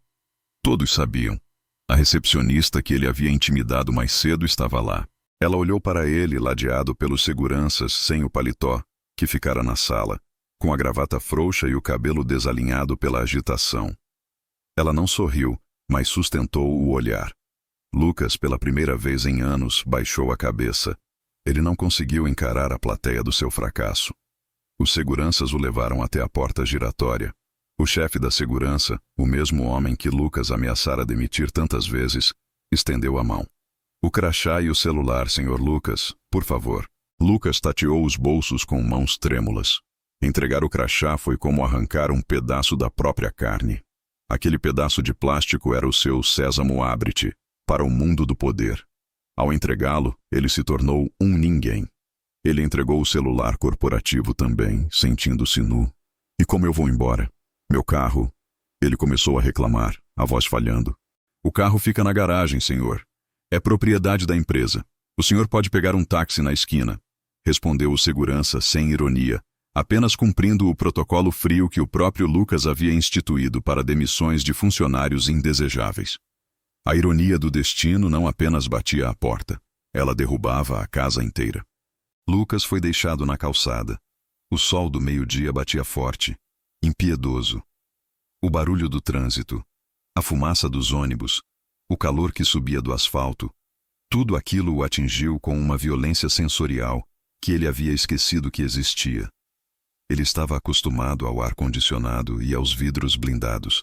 [SPEAKER 1] Todos sabiam. A recepcionista que ele havia intimidado mais cedo estava lá. Ela olhou para ele, ladeado pelos seguranças, sem o paletó, que ficara na sala, com a gravata frouxa e o cabelo desalinhado pela agitação. Ela não sorriu, mas sustentou o olhar. Lucas, pela primeira vez em anos, baixou a cabeça. Ele não conseguiu encarar a plateia do seu fracasso. Os seguranças o levaram até a porta giratória. O chefe da segurança, o mesmo homem que Lucas ameaçara demitir tantas vezes, estendeu a mão. O crachá e o celular, Sr. Lucas, por favor. Lucas tateou os bolsos com mãos trêmulas. Entregar o crachá foi como arrancar um pedaço da própria carne. Aquele pedaço de plástico era o seu sésamo abre-te para o mundo do poder. Ao entregá-lo, ele se tornou um ninguém. Ele entregou o celular corporativo também, sentindo-se nu. E como eu vou embora? Meu carro... Ele começou a reclamar, a voz falhando. O carro fica na garagem, senhor. É propriedade da empresa. O senhor pode pegar um táxi na esquina. Respondeu o segurança sem ironia, apenas cumprindo o protocolo frio que o próprio Lucas havia instituído para demissões de funcionários indesejáveis. A ironia do destino não apenas batia à porta, ela derrubava a casa inteira. Lucas foi deixado na calçada. O sol do meio-dia batia forte, impiedoso. O barulho do trânsito, a fumaça dos ônibus, o calor que subia do asfalto. Tudo aquilo o atingiu com uma violência sensorial que ele havia esquecido que existia. Ele estava acostumado ao ar-condicionado e aos vidros blindados.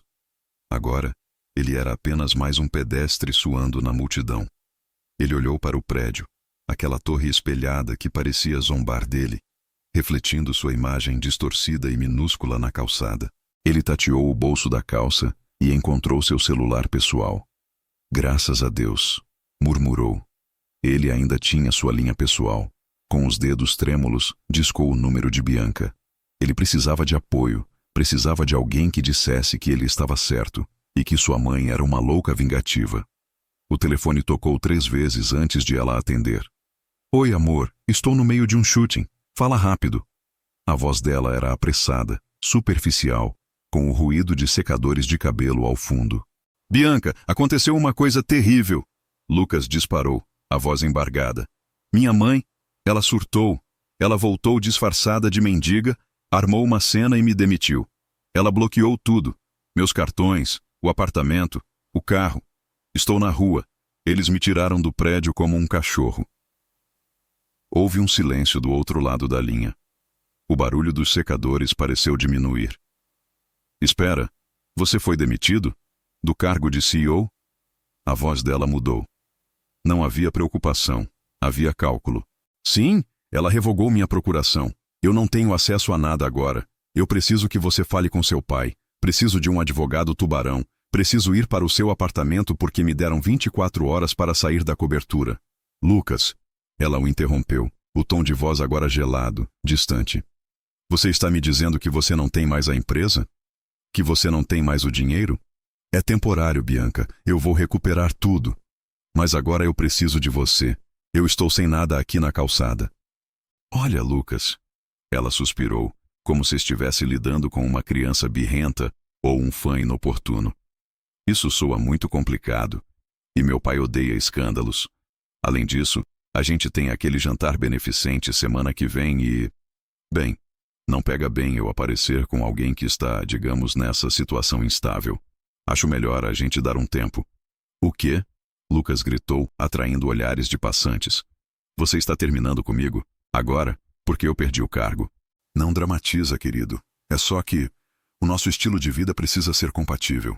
[SPEAKER 1] Agora, ele era apenas mais um pedestre suando na multidão. Ele olhou para o prédio, aquela torre espelhada que parecia zombar dele, refletindo sua imagem distorcida e minúscula na calçada. Ele tateou o bolso da calça e encontrou seu celular pessoal. Graças a Deus, murmurou. Ele ainda tinha sua linha pessoal. Com os dedos trêmulos, discou o número de Bianca. Ele precisava de apoio, precisava de alguém que dissesse que ele estava certo e que sua mãe era uma louca vingativa. O telefone tocou 3 vezes antes de ela atender. Oi, amor, estou no meio de um shooting. Fala rápido. A voz dela era apressada, superficial, com o ruído de secadores de cabelo ao fundo. Bianca, aconteceu uma coisa terrível. Lucas disparou, a voz embargada. Minha mãe, ela surtou. Ela voltou disfarçada de mendiga, armou uma cena e me demitiu. Ela bloqueou tudo. Meus cartões, o apartamento, o carro. Estou na rua. Eles me tiraram do prédio como um cachorro. Houve um silêncio do outro lado da linha. O barulho dos secadores pareceu diminuir. Espera, você foi demitido? Do cargo de CEO? A voz dela mudou. Não havia preocupação, havia cálculo. Sim, ela revogou minha procuração. Eu não tenho acesso a nada agora. Eu preciso que você fale com seu pai. Preciso de um advogado tubarão. Preciso ir para o seu apartamento porque me deram 24 horas para sair da cobertura. Lucas. Ela o interrompeu, o tom de voz agora gelado, distante. Você está me dizendo que você não tem mais a empresa? Que você não tem mais o dinheiro? É temporário, Bianca. Eu vou recuperar tudo. Mas agora eu preciso de você. Eu estou sem nada aqui na calçada. Olha, Lucas. Ela suspirou, como se estivesse lidando com uma criança birrenta ou um fã inoportuno. Isso soa muito complicado. E meu pai odeia escândalos. Além disso, a gente tem aquele jantar beneficente semana que vem e... Bem, não pega bem eu aparecer com alguém que está, digamos, nessa situação instável. Acho melhor a gente dar um tempo. O quê? Lucas gritou, atraindo olhares de passantes. Você está terminando comigo? Agora? Porque eu perdi o cargo. Não dramatiza, querido. É só que o nosso estilo de vida precisa ser compatível.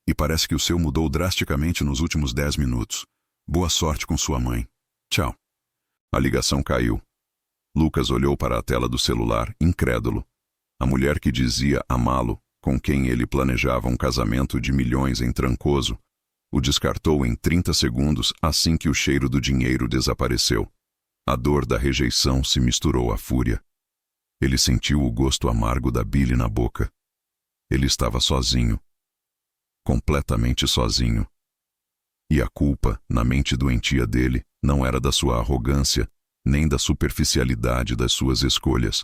[SPEAKER 1] E parece que o seu mudou drasticamente nos últimos 10 minutos. Boa sorte com sua mãe. Tchau. A ligação caiu. Lucas olhou para a tela do celular, incrédulo. A mulher que dizia amá-lo, com quem ele planejava um casamento de milhões em Trancoso, o descartou em 30 segundos assim que o cheiro do dinheiro desapareceu. A dor da rejeição se misturou à fúria. Ele sentiu o gosto amargo da bile na boca. Ele estava sozinho. Completamente sozinho. E a culpa, na mente doentia dele, não era da sua arrogância, nem da superficialidade das suas escolhas.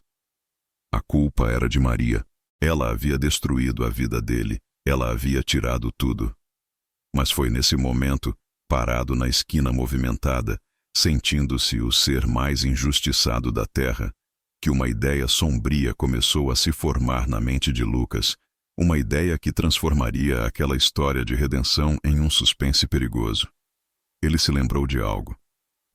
[SPEAKER 1] A culpa era de Maria. Ela havia destruído a vida dele. Ela havia tirado tudo. Mas foi nesse momento, parado na esquina movimentada, sentindo-se o ser mais injustiçado da terra, que uma ideia sombria começou a se formar na mente de Lucas, uma ideia que transformaria aquela história de redenção em um suspense perigoso. Ele se lembrou de algo.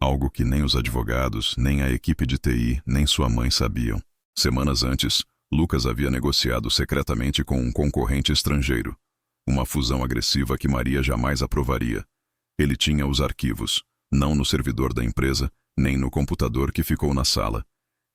[SPEAKER 1] Algo que nem os advogados, nem a equipe de TI, nem sua mãe sabiam. Semanas antes, Lucas havia negociado secretamente com um concorrente estrangeiro. Uma fusão agressiva que Maria jamais aprovaria. Ele tinha os arquivos, não no servidor da empresa, nem no computador que ficou na sala.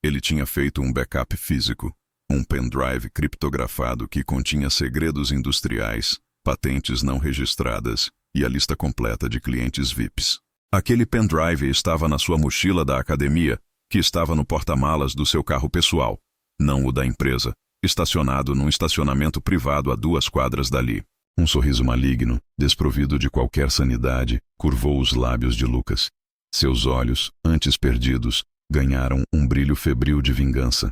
[SPEAKER 1] Ele tinha feito um backup físico, um pendrive criptografado que continha segredos industriais, patentes não registradas e a lista completa de clientes VIPs. Aquele pendrive estava na sua mochila da academia, que estava no porta-malas do seu carro pessoal, não o da empresa, estacionado num estacionamento privado a 2 quadras dali. Um sorriso maligno, desprovido de qualquer sanidade, curvou os lábios de Lucas. Seus olhos, antes perdidos, ganharam um brilho febril de vingança.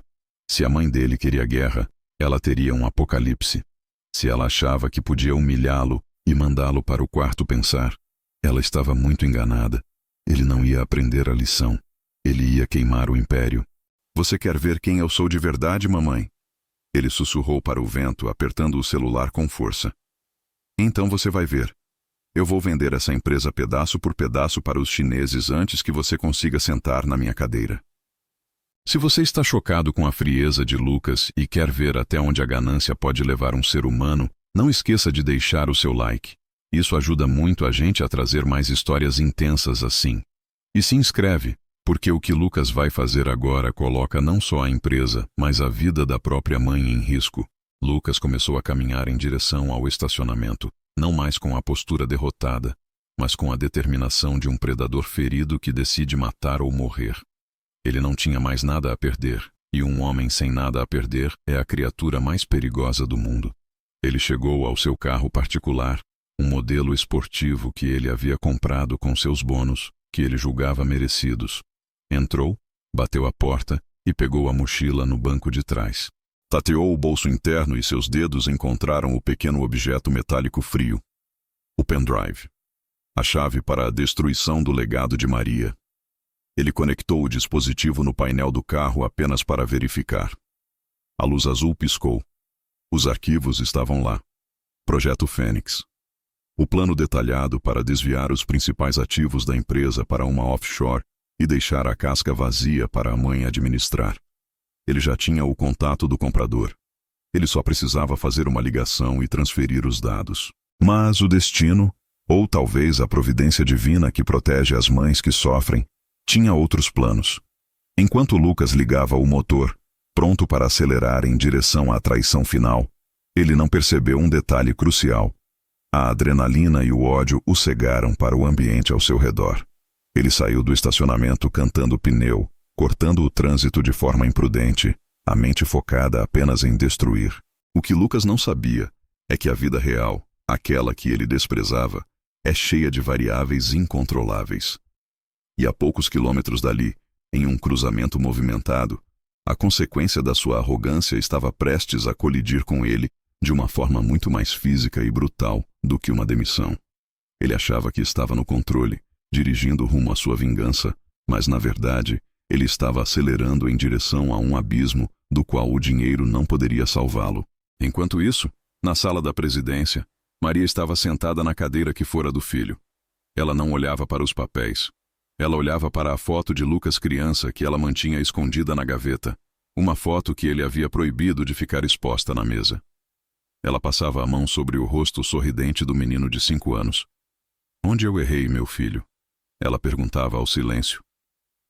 [SPEAKER 1] Se a mãe dele queria guerra, ela teria um apocalipse. Se ela achava que podia humilhá-lo e mandá-lo para o quarto pensar, ela estava muito enganada. Ele não ia aprender a lição. Ele ia queimar o império. Você quer ver quem eu sou de verdade, mamãe? Ele sussurrou para o vento, apertando o celular com força. Então você vai ver. Eu vou vender essa empresa pedaço por pedaço para os chineses antes que você consiga sentar na minha cadeira. Se você está chocado com a frieza de Lucas e quer ver até onde a ganância pode levar um ser humano, não esqueça de deixar o seu like. Isso ajuda muito a gente a trazer mais histórias intensas assim. E se inscreve, porque o que Lucas vai fazer agora coloca não só a empresa, mas a vida da própria mãe em risco. Lucas começou a caminhar em direção ao estacionamento, não mais com a postura derrotada, mas com a determinação de um predador ferido que decide matar ou morrer. Ele não tinha mais nada a perder, e um homem sem nada a perder é a criatura mais perigosa do mundo. Ele chegou ao seu carro particular, um modelo esportivo que ele havia comprado com seus bônus, que ele julgava merecidos. Entrou, bateu a porta e pegou a mochila no banco de trás. Tateou o bolso interno e seus dedos encontraram o pequeno objeto metálico frio. O pendrive. A chave para a destruição do legado de Maria. Ele conectou o dispositivo no painel do carro apenas para verificar. A luz azul piscou. Os arquivos estavam lá. Projeto Fênix. O plano detalhado para desviar os principais ativos da empresa para uma offshore e deixar a casca vazia para a mãe administrar. Ele já tinha o contato do comprador. Ele só precisava fazer uma ligação e transferir os dados. Mas o destino, ou talvez a providência divina que protege as mães que sofrem, tinha outros planos. Enquanto Lucas ligava o motor, pronto para acelerar em direção à traição final, ele não percebeu um detalhe crucial. A adrenalina e o ódio o cegaram para o ambiente ao seu redor. Ele saiu do estacionamento cantando pneu, cortando o trânsito de forma imprudente, a mente focada apenas em destruir. O que Lucas não sabia é que a vida real, aquela que ele desprezava, é cheia de variáveis incontroláveis. E a poucos quilômetros dali, em um cruzamento movimentado, a consequência da sua arrogância estava prestes a colidir com ele de uma forma muito mais física e brutal do que uma demissão. Ele achava que estava no controle, dirigindo rumo à sua vingança, mas na verdade, ele estava acelerando em direção a um abismo do qual o dinheiro não poderia salvá-lo. Enquanto isso, na sala da presidência, Maria estava sentada na cadeira que fora do filho. Ela não olhava para os papéis. Ela olhava para a foto de Lucas criança que ela mantinha escondida na gaveta, uma foto que ele havia proibido de ficar exposta na mesa. Ela passava a mão sobre o rosto sorridente do menino de 5 anos. "Onde eu errei, meu filho?" Ela perguntava ao silêncio.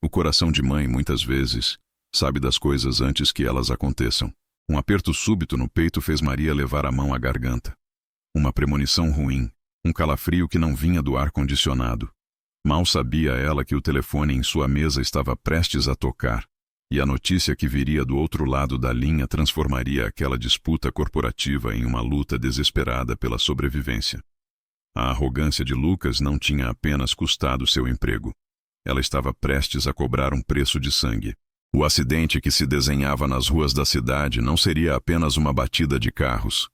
[SPEAKER 1] O coração de mãe, muitas vezes, sabe das coisas antes que elas aconteçam. Um aperto súbito no peito fez Maria levar a mão à garganta. Uma premonição ruim, um calafrio que não vinha do ar-condicionado. Mal sabia ela que o telefone em sua mesa estava prestes a tocar, e a notícia que viria do outro lado da linha transformaria aquela disputa corporativa em uma luta desesperada pela sobrevivência. A arrogância de Lucas não tinha apenas custado seu emprego. Ela estava prestes a cobrar um preço de sangue. O acidente que se desenhava nas ruas da cidade não seria apenas uma batida de carros.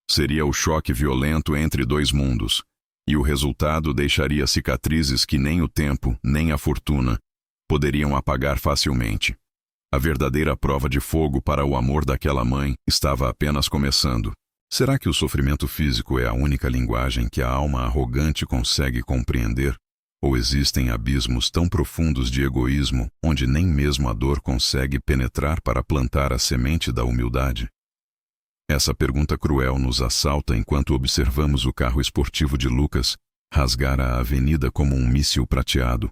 [SPEAKER 1] Seria o choque violento entre dois mundos, e o resultado deixaria cicatrizes que nem o tempo, nem a fortuna poderiam apagar facilmente. A verdadeira prova de fogo para o amor daquela mãe estava apenas começando. Será que o sofrimento físico é a única linguagem que a alma arrogante consegue compreender? Ou existem abismos tão profundos de egoísmo onde nem mesmo a dor consegue penetrar para plantar a semente da humildade? Essa pergunta cruel nos assalta enquanto observamos o carro esportivo de Lucas rasgar a avenida como um míssil prateado.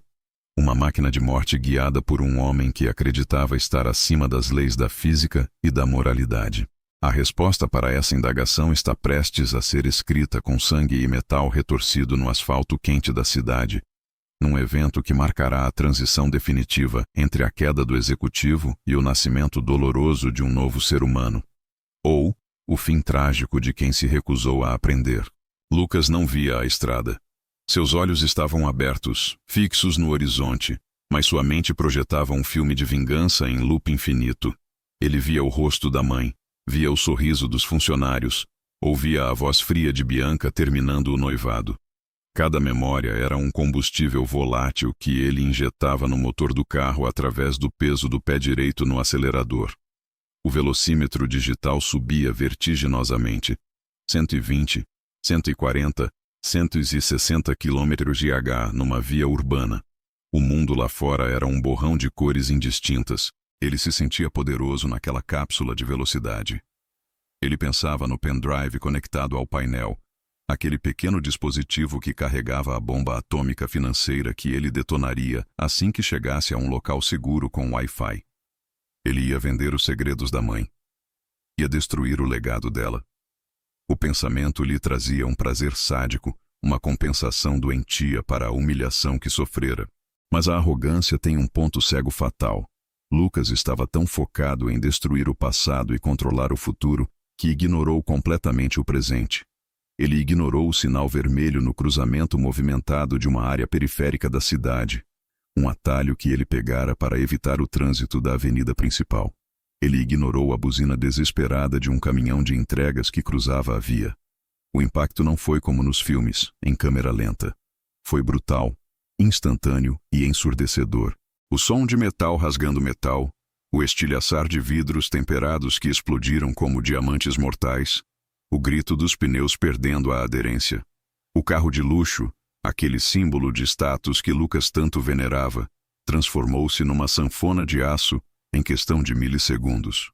[SPEAKER 1] Uma máquina de morte guiada por um homem que acreditava estar acima das leis da física e da moralidade. A resposta para essa indagação está prestes a ser escrita com sangue e metal retorcido no asfalto quente da cidade, num evento que marcará a transição definitiva entre a queda do executivo e o nascimento doloroso de um novo ser humano. Ou o fim trágico de quem se recusou a aprender. Lucas não via a estrada. Seus olhos estavam abertos, fixos no horizonte, mas sua mente projetava um filme de vingança em loop infinito. Ele via o rosto da mãe, via o sorriso dos funcionários, ouvia a voz fria de Bianca terminando o noivado. Cada memória era um combustível volátil que ele injetava no motor do carro através do peso do pé direito no acelerador. O velocímetro digital subia vertiginosamente. 120, 140, 160 km/h numa via urbana. O mundo lá fora era um borrão de cores indistintas. Ele se sentia poderoso naquela cápsula de velocidade. Ele pensava no pendrive conectado ao painel, aquele pequeno dispositivo que carregava a bomba atômica financeira que ele detonaria assim que chegasse a um local seguro com Wi-Fi. Ele ia vender os segredos da mãe. Ia destruir o legado dela. O pensamento lhe trazia um prazer sádico, uma compensação doentia para a humilhação que sofrera. Mas a arrogância tem um ponto cego fatal. Lucas estava tão focado em destruir o passado e controlar o futuro que ignorou completamente o presente. Ele ignorou o sinal vermelho no cruzamento movimentado de uma área periférica da cidade, um atalho que ele pegara para evitar o trânsito da avenida principal. Ele ignorou a buzina desesperada de um caminhão de entregas que cruzava a via. O impacto não foi como nos filmes, em câmera lenta. Foi brutal, instantâneo e ensurdecedor. O som de metal rasgando metal, o estilhaçar de vidros temperados que explodiram como diamantes mortais, o grito dos pneus perdendo a aderência. O carro de luxo, aquele símbolo de status que Lucas tanto venerava, transformou-se numa sanfona de aço em questão de milissegundos.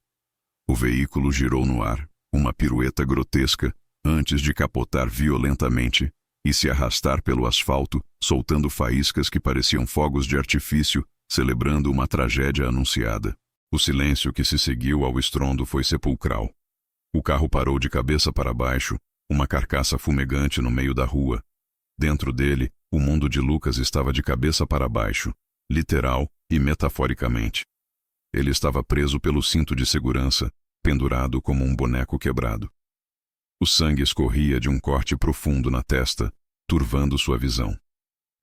[SPEAKER 1] O veículo girou no ar, uma pirueta grotesca, antes de capotar violentamente e se arrastar pelo asfalto, soltando faíscas que pareciam fogos de artifício, celebrando uma tragédia anunciada. O silêncio que se seguiu ao estrondo foi sepulcral. O carro parou de cabeça para baixo, uma carcaça fumegante no meio da rua. Dentro dele, o mundo de Lucas estava de cabeça para baixo, literal e metaforicamente. Ele estava preso pelo cinto de segurança, pendurado como um boneco quebrado. O sangue escorria de um corte profundo na testa, turvando sua visão.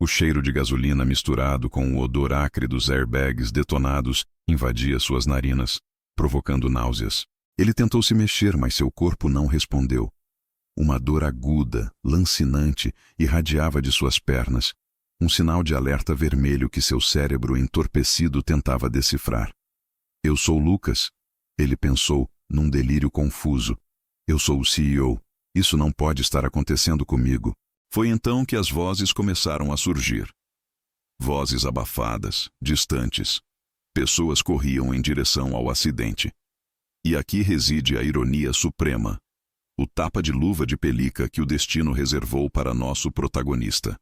[SPEAKER 1] O cheiro de gasolina misturado com o odor acre dos airbags detonados invadia suas narinas, provocando náuseas. Ele tentou se mexer, mas seu corpo não respondeu. Uma dor aguda, lancinante, irradiava de suas pernas, um sinal de alerta vermelho que seu cérebro entorpecido tentava decifrar. Eu sou Lucas, ele pensou, num delírio confuso. Eu sou o CEO. Isso não pode estar acontecendo comigo. Foi então que as vozes começaram a surgir. Vozes abafadas, distantes. Pessoas corriam em direção ao acidente. E aqui reside a ironia suprema. O tapa de luva de pelica que o destino reservou para nosso protagonista.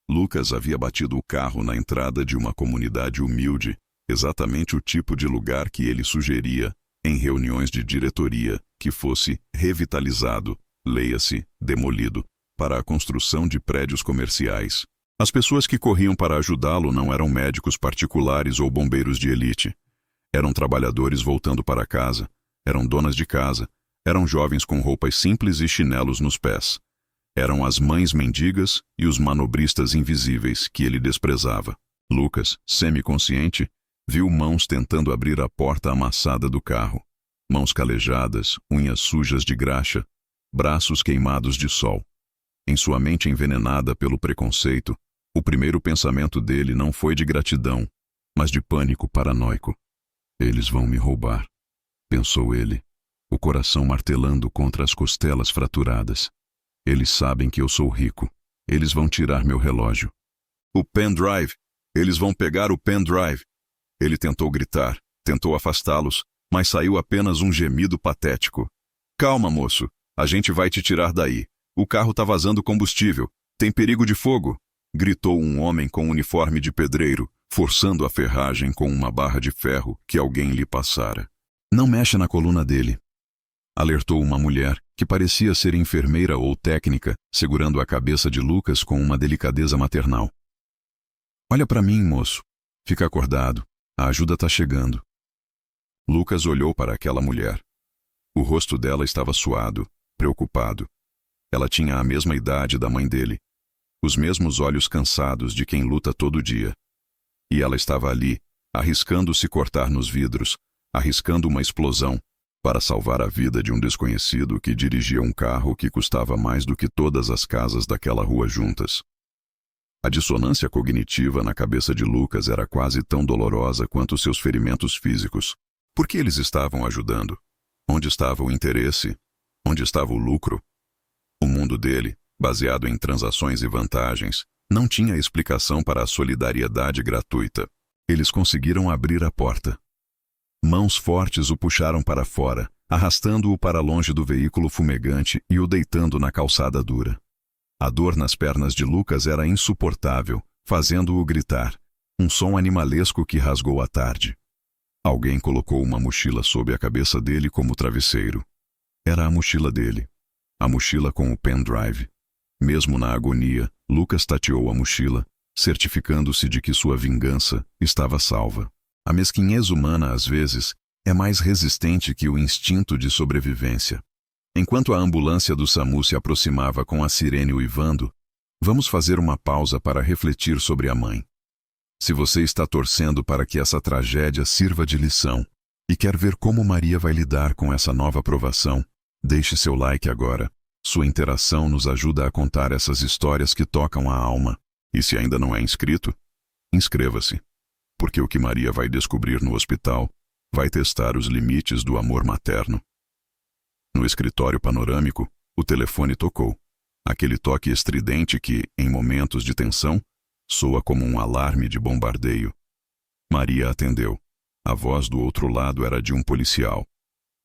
[SPEAKER 1] Lucas havia batido o carro na entrada de uma comunidade humilde, exatamente o tipo de lugar que ele sugeria, em reuniões de diretoria, que fosse revitalizado, leia-se, demolido, para a construção de prédios comerciais. As pessoas que corriam para ajudá-lo não eram médicos particulares ou bombeiros de elite. Eram trabalhadores voltando para casa, eram donas de casa, eram jovens com roupas simples e chinelos nos pés. Eram as mães mendigas e os manobristas invisíveis que ele desprezava. Lucas, semiconsciente, viu mãos tentando abrir a porta amassada do carro. Mãos calejadas, unhas sujas de graxa, braços queimados de sol. Em sua mente envenenada pelo preconceito, o primeiro pensamento dele não foi de gratidão, mas de pânico paranoico. Eles vão me roubar, pensou ele, o coração martelando contra as costelas fraturadas. Eles sabem que eu sou rico. Eles vão tirar meu relógio. O pendrive! Eles vão pegar o pendrive! Ele tentou gritar, tentou afastá-los, mas saiu apenas um gemido patético. Calma, moço. A gente vai te tirar daí. O carro tá vazando combustível. Tem perigo de fogo! Gritou um homem com uniforme de pedreiro, forçando a ferragem com uma barra de ferro que alguém lhe passara. Não mexa na coluna dele. Alertou uma mulher, que parecia ser enfermeira ou técnica, segurando a cabeça de Lucas com uma delicadeza maternal. Olha para mim, moço. Fica acordado. A ajuda tá chegando. Lucas olhou para aquela mulher. O rosto dela estava suado, preocupado. Ela tinha a mesma idade da mãe dele. Os mesmos olhos cansados de quem luta todo dia. E ela estava ali, arriscando se cortar nos vidros, arriscando uma explosão, para salvar a vida de um desconhecido que dirigia um carro que custava mais do que todas as casas daquela rua juntas. A dissonância cognitiva na cabeça de Lucas era quase tão dolorosa quanto seus ferimentos físicos. Por que eles estavam ajudando? Onde estava o interesse? Onde estava o lucro? O mundo dele, baseado em transações e vantagens, não tinha explicação para a solidariedade gratuita. Eles conseguiram abrir a porta. Mãos fortes o puxaram para fora, arrastando-o para longe do veículo fumegante e o deitando na calçada dura. A dor nas pernas de Lucas era insuportável, fazendo-o gritar, um som animalesco que rasgou a tarde. Alguém colocou uma mochila sob a cabeça dele como travesseiro. Era a mochila dele. A mochila com o pendrive. Mesmo na agonia, Lucas tateou a mochila, certificando-se de que sua vingança estava salva. A mesquinhez humana, às vezes, é mais resistente que o instinto de sobrevivência. Enquanto a ambulância do SAMU se aproximava com a sirene uivando, vamos fazer uma pausa para refletir sobre a mãe. Se você está torcendo para que essa tragédia sirva de lição e quer ver como Maria vai lidar com essa nova provação, deixe seu like agora. Sua interação nos ajuda a contar essas histórias que tocam a alma. E se ainda não é inscrito, inscreva-se, porque o que Maria vai descobrir no hospital vai testar os limites do amor materno. No escritório panorâmico, o telefone tocou. Aquele toque estridente que, em momentos de tensão, soa como um alarme de bombardeio. Maria atendeu. A voz do outro lado era de um policial.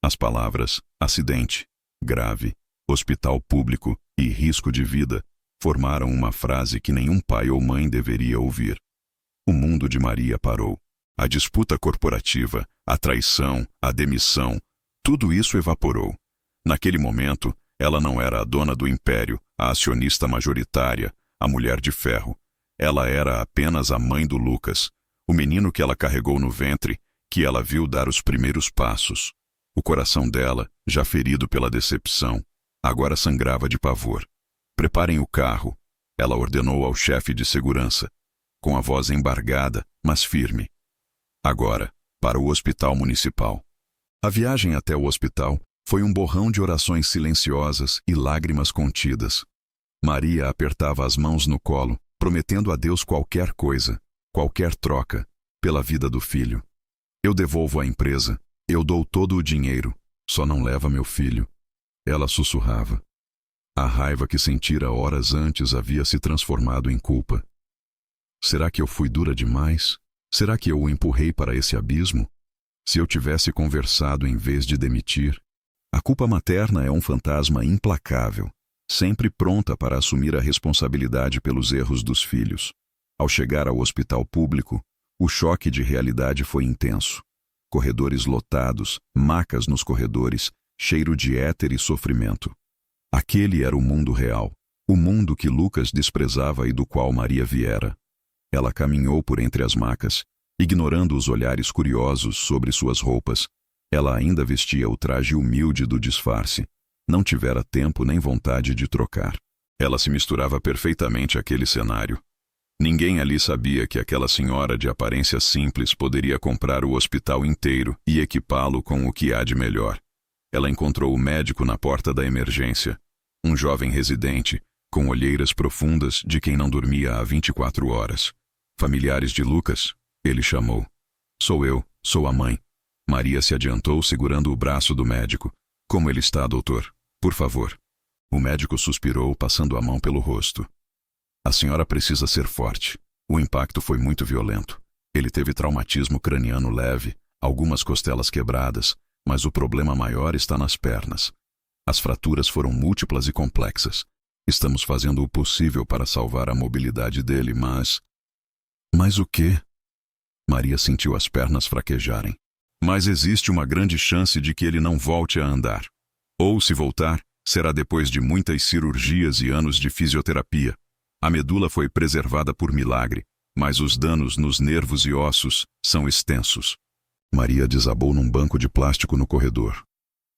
[SPEAKER 1] As palavras acidente, grave, hospital público e risco de vida formaram uma frase que nenhum pai ou mãe deveria ouvir. O mundo de Maria parou. A disputa corporativa, a traição, a demissão, tudo isso evaporou. Naquele momento, ela não era a dona do império, a acionista majoritária, a mulher de ferro. Ela era apenas a mãe do Lucas, o menino que ela carregou no ventre, que ela viu dar os primeiros passos. O coração dela, já ferido pela decepção, agora sangrava de pavor. Preparem o carro, ela ordenou ao chefe de segurança, com a voz embargada, mas firme. Agora, para o hospital municipal. A viagem até o hospital foi um borrão de orações silenciosas e lágrimas contidas. Maria apertava as mãos no colo, prometendo a Deus qualquer coisa, qualquer troca, pela vida do filho. Eu devolvo a empresa, eu dou todo o dinheiro, só não leva meu filho. Ela sussurrava. A raiva que sentira horas antes havia se transformado em culpa. Será que eu fui dura demais? Será que eu o empurrei para esse abismo? Se eu tivesse conversado em vez de demitir? A culpa materna é um fantasma implacável, sempre pronta para assumir a responsabilidade pelos erros dos filhos. Ao chegar ao hospital público, o choque de realidade foi intenso. Corredores lotados, macas nos corredores, cheiro de éter e sofrimento. Aquele era o mundo real, o mundo que Lucas desprezava e do qual Maria viera. Ela caminhou por entre as macas, ignorando os olhares curiosos sobre suas roupas. Ela ainda vestia o traje humilde do disfarce. Não tivera tempo nem vontade de trocar. Ela se misturava perfeitamente àquele cenário. Ninguém ali sabia que aquela senhora de aparência simples poderia comprar o hospital inteiro e equipá-lo com o que há de melhor. Ela encontrou o médico na porta da emergência, um jovem residente, com olheiras profundas de quem não dormia há 24 horas. Familiares de Lucas, ele chamou. Sou eu, sou a mãe. Maria se adiantou segurando o braço do médico. Como ele está, doutor? Por favor. O médico suspirou, passando a mão pelo rosto. A senhora precisa ser forte. O impacto foi muito violento. Ele teve traumatismo craniano leve, algumas costelas quebradas, mas o problema maior está nas pernas. As fraturas foram múltiplas e complexas. Estamos fazendo o possível para salvar a mobilidade dele, mas... Mas o quê? Maria sentiu as pernas fraquejarem. Mas existe uma grande chance de que ele não volte a andar. Ou, se voltar, será depois de muitas cirurgias e anos de fisioterapia. A medula foi preservada por milagre, mas os danos nos nervos e ossos são extensos. Maria desabou num banco de plástico no corredor.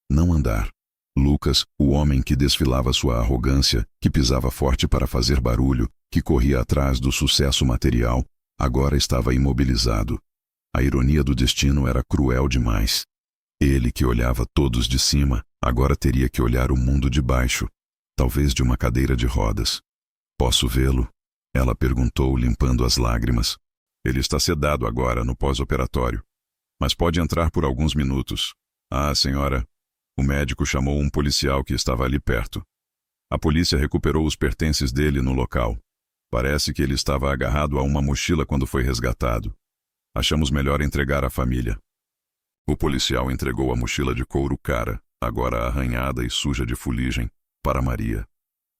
[SPEAKER 1] Não andar. Lucas, o homem que desfilava sua arrogância, que pisava forte para fazer barulho, que corria atrás do sucesso material, agora estava imobilizado. A ironia do destino era cruel demais. Ele, que olhava todos de cima, agora teria que olhar o mundo de baixo, talvez de uma cadeira de rodas. Posso vê-lo? Ela perguntou, limpando as lágrimas. Ele está sedado agora, no pós-operatório. Mas pode entrar por alguns minutos. Ah, senhora. O médico chamou um policial que estava ali perto. A polícia recuperou os pertences dele no local. Parece que ele estava agarrado a uma mochila quando foi resgatado. Achamos melhor entregar à família. O policial entregou a mochila de couro cara, agora arranhada e suja de fuligem, para Maria.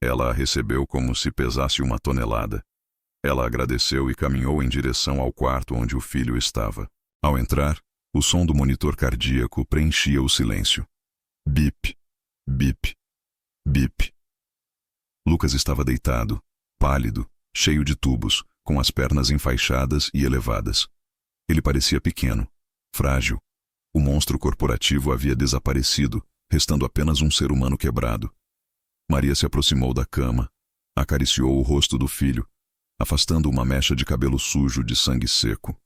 [SPEAKER 1] Ela a recebeu como se pesasse 1 tonelada. Ela agradeceu e caminhou em direção ao quarto onde o filho estava. Ao entrar, o som do monitor cardíaco preenchia o silêncio. Bip, bip, bip. Lucas estava deitado, pálido, cheio de tubos, com as pernas enfaixadas e elevadas. Ele parecia pequeno, frágil. O monstro corporativo havia desaparecido, restando apenas um ser humano quebrado. Maria se aproximou da cama, acariciou o rosto do filho, afastando uma mecha de cabelo sujo de sangue seco.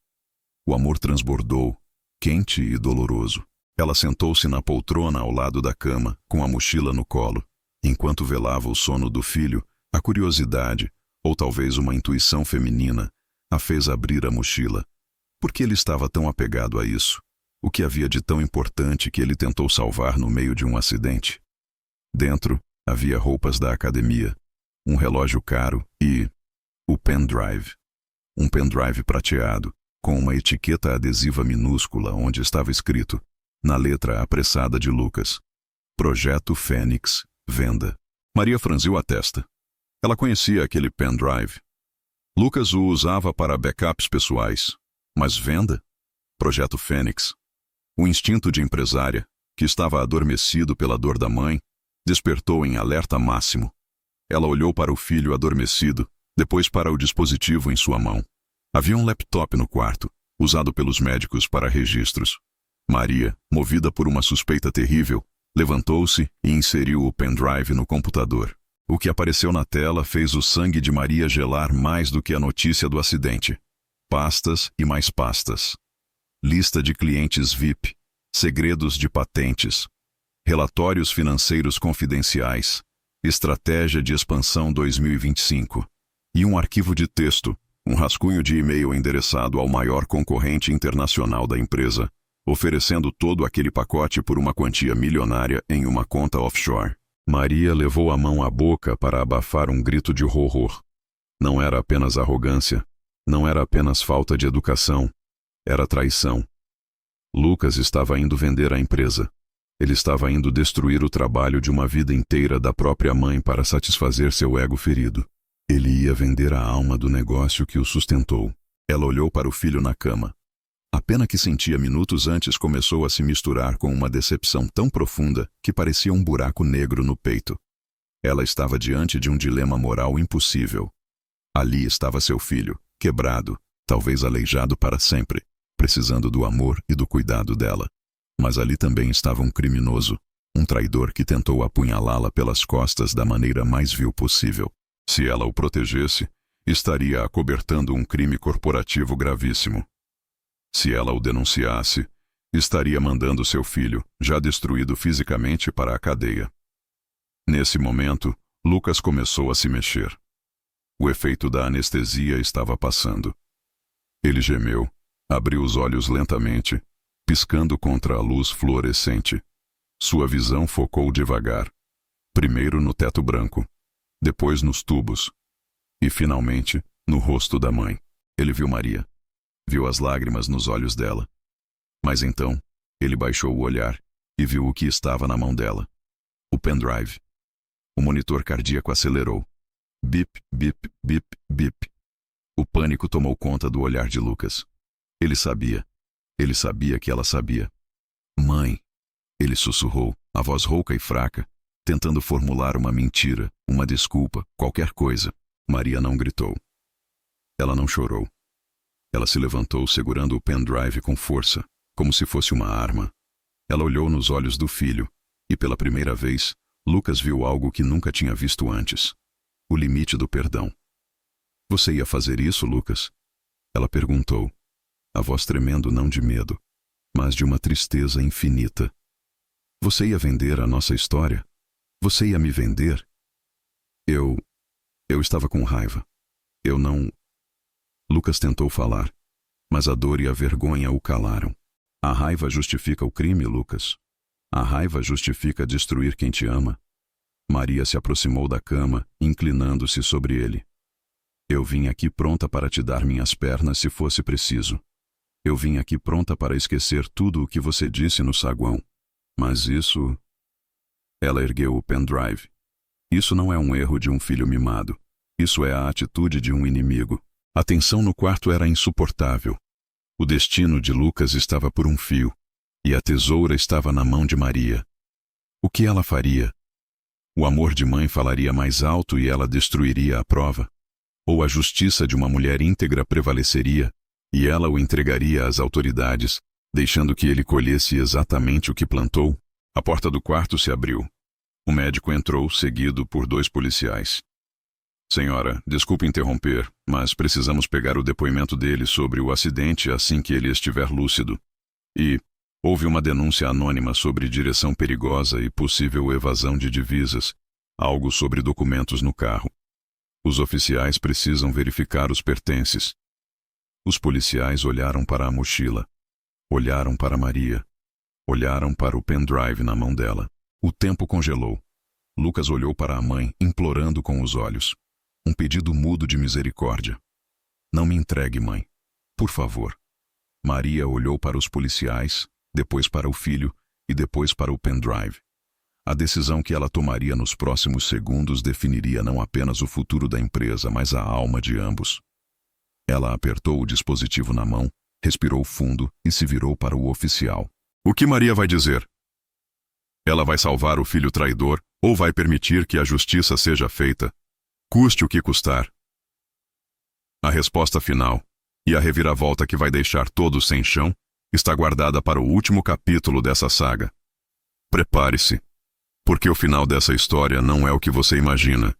[SPEAKER 1] O amor transbordou, quente e doloroso. Ela sentou-se na poltrona ao lado da cama, com a mochila no colo. Enquanto velava o sono do filho, a curiosidade, ou talvez uma intuição feminina, a fez abrir a mochila. Por que ele estava tão apegado a isso? O que havia de tão importante que ele tentou salvar no meio de um acidente? Dentro, havia roupas da academia, um relógio caro e o pendrive. Um pendrive prateado, com uma etiqueta adesiva minúscula onde estava escrito, na letra apressada de Lucas, Projeto Fênix, venda. Maria franziu a testa. Ela conhecia aquele pendrive. Lucas o usava para backups pessoais. Mas venda? Projeto Fênix. O instinto de empresária, que estava adormecido pela dor da mãe, despertou em alerta máximo. Ela olhou para o filho adormecido, depois para o dispositivo em sua mão. Havia um laptop no quarto, usado pelos médicos para registros. Maria, movida por uma suspeita terrível, levantou-se e inseriu o pendrive no computador. O que apareceu na tela fez o sangue de Maria gelar mais do que a notícia do acidente. Pastas e mais pastas. Lista de clientes VIP, segredos de patentes, relatórios financeiros confidenciais, estratégia de expansão 2025 e um arquivo de texto, um rascunho de e-mail endereçado ao maior concorrente internacional da empresa, oferecendo todo aquele pacote por uma quantia milionária em uma conta offshore. Maria levou a mão à boca para abafar um grito de horror. Não era apenas arrogância, não era apenas falta de educação, era traição. Lucas estava indo vender a empresa. Ele estava indo destruir o trabalho de uma vida inteira da própria mãe para satisfazer seu ego ferido. Ele ia vender a alma do negócio que o sustentou. Ela olhou para o filho na cama. A pena que sentia minutos antes começou a se misturar com uma decepção tão profunda que parecia um buraco negro no peito. Ela estava diante de um dilema moral impossível. Ali estava seu filho, quebrado, talvez aleijado para sempre, precisando do amor e do cuidado dela. Mas ali também estava um criminoso, um traidor que tentou apunhalá-la pelas costas da maneira mais vil possível. Se ela o protegesse, estaria acobertando um crime corporativo gravíssimo. Se ela o denunciasse, estaria mandando seu filho, já destruído fisicamente, para a cadeia. Nesse momento, Lucas começou a se mexer. O efeito da anestesia estava passando. Ele gemeu, abriu os olhos lentamente, piscando contra a luz fluorescente. Sua visão focou devagar, primeiro no teto branco, depois nos tubos, e finalmente no rosto da mãe. Ele viu Maria. Viu as lágrimas nos olhos dela. Mas então, ele baixou o olhar e viu o que estava na mão dela. O pendrive. O monitor cardíaco acelerou. Bip, bip, bip, bip. O pânico tomou conta do olhar de Lucas. Ele sabia. Ele sabia que ela sabia. Mãe. Ele sussurrou, a voz rouca e fraca, tentando formular uma mentira, uma desculpa, qualquer coisa. Maria não gritou. Ela não chorou. Ela se levantou segurando o pendrive com força, como se fosse uma arma. Ela olhou nos olhos do filho, e pela primeira vez, Lucas viu algo que nunca tinha visto antes. O limite do perdão. Você ia fazer isso, Lucas? Ela perguntou, a voz tremendo não de medo, mas de uma tristeza infinita. Você ia vender a nossa história? Você ia me vender? Eu estava com raiva. Eu não... Lucas tentou falar, mas a dor e a vergonha o calaram. A raiva justifica o crime, Lucas. A raiva justifica destruir quem te ama. Maria se aproximou da cama, inclinando-se sobre ele. Eu vim aqui pronta para te dar minhas pernas se fosse preciso. Eu vim aqui pronta para esquecer tudo o que você disse no saguão. Mas isso... Ela ergueu o pendrive. Isso não é um erro de um filho mimado. Isso é a atitude de um inimigo. A tensão no quarto era insuportável. O destino de Lucas estava por um fio, e a tesoura estava na mão de Maria. O que ela faria? O amor de mãe falaria mais alto e ela destruiria a prova? Ou a justiça de uma mulher íntegra prevaleceria, e ela o entregaria às autoridades, deixando que ele colhesse exatamente o que plantou? A porta do quarto se abriu. O médico entrou, seguido por 2 policiais. Senhora, desculpe interromper, mas precisamos pegar o depoimento dele sobre o acidente assim que ele estiver lúcido. E houve uma denúncia anônima sobre direção perigosa e possível evasão de divisas, algo sobre documentos no carro. Os oficiais precisam verificar os pertences. Os policiais olharam para a mochila. Olharam para Maria. Olharam para o pendrive na mão dela. O tempo congelou. Lucas olhou para a mãe, implorando com os olhos. Um pedido mudo de misericórdia. Não me entregue, mãe. Por favor. Maria olhou para os policiais, depois para o filho e depois para o pendrive. A decisão que ela tomaria nos próximos segundos definiria não apenas o futuro da empresa, mas a alma de ambos. Ela apertou o dispositivo na mão, respirou fundo e se virou para o oficial. O que Maria vai dizer? Ela vai salvar o filho traidor ou vai permitir que a justiça seja feita, custe o que custar? A resposta final, e a reviravolta que vai deixar todos sem chão, está guardada para o último capítulo dessa saga. Prepare-se, porque o final dessa história não é o que você imagina,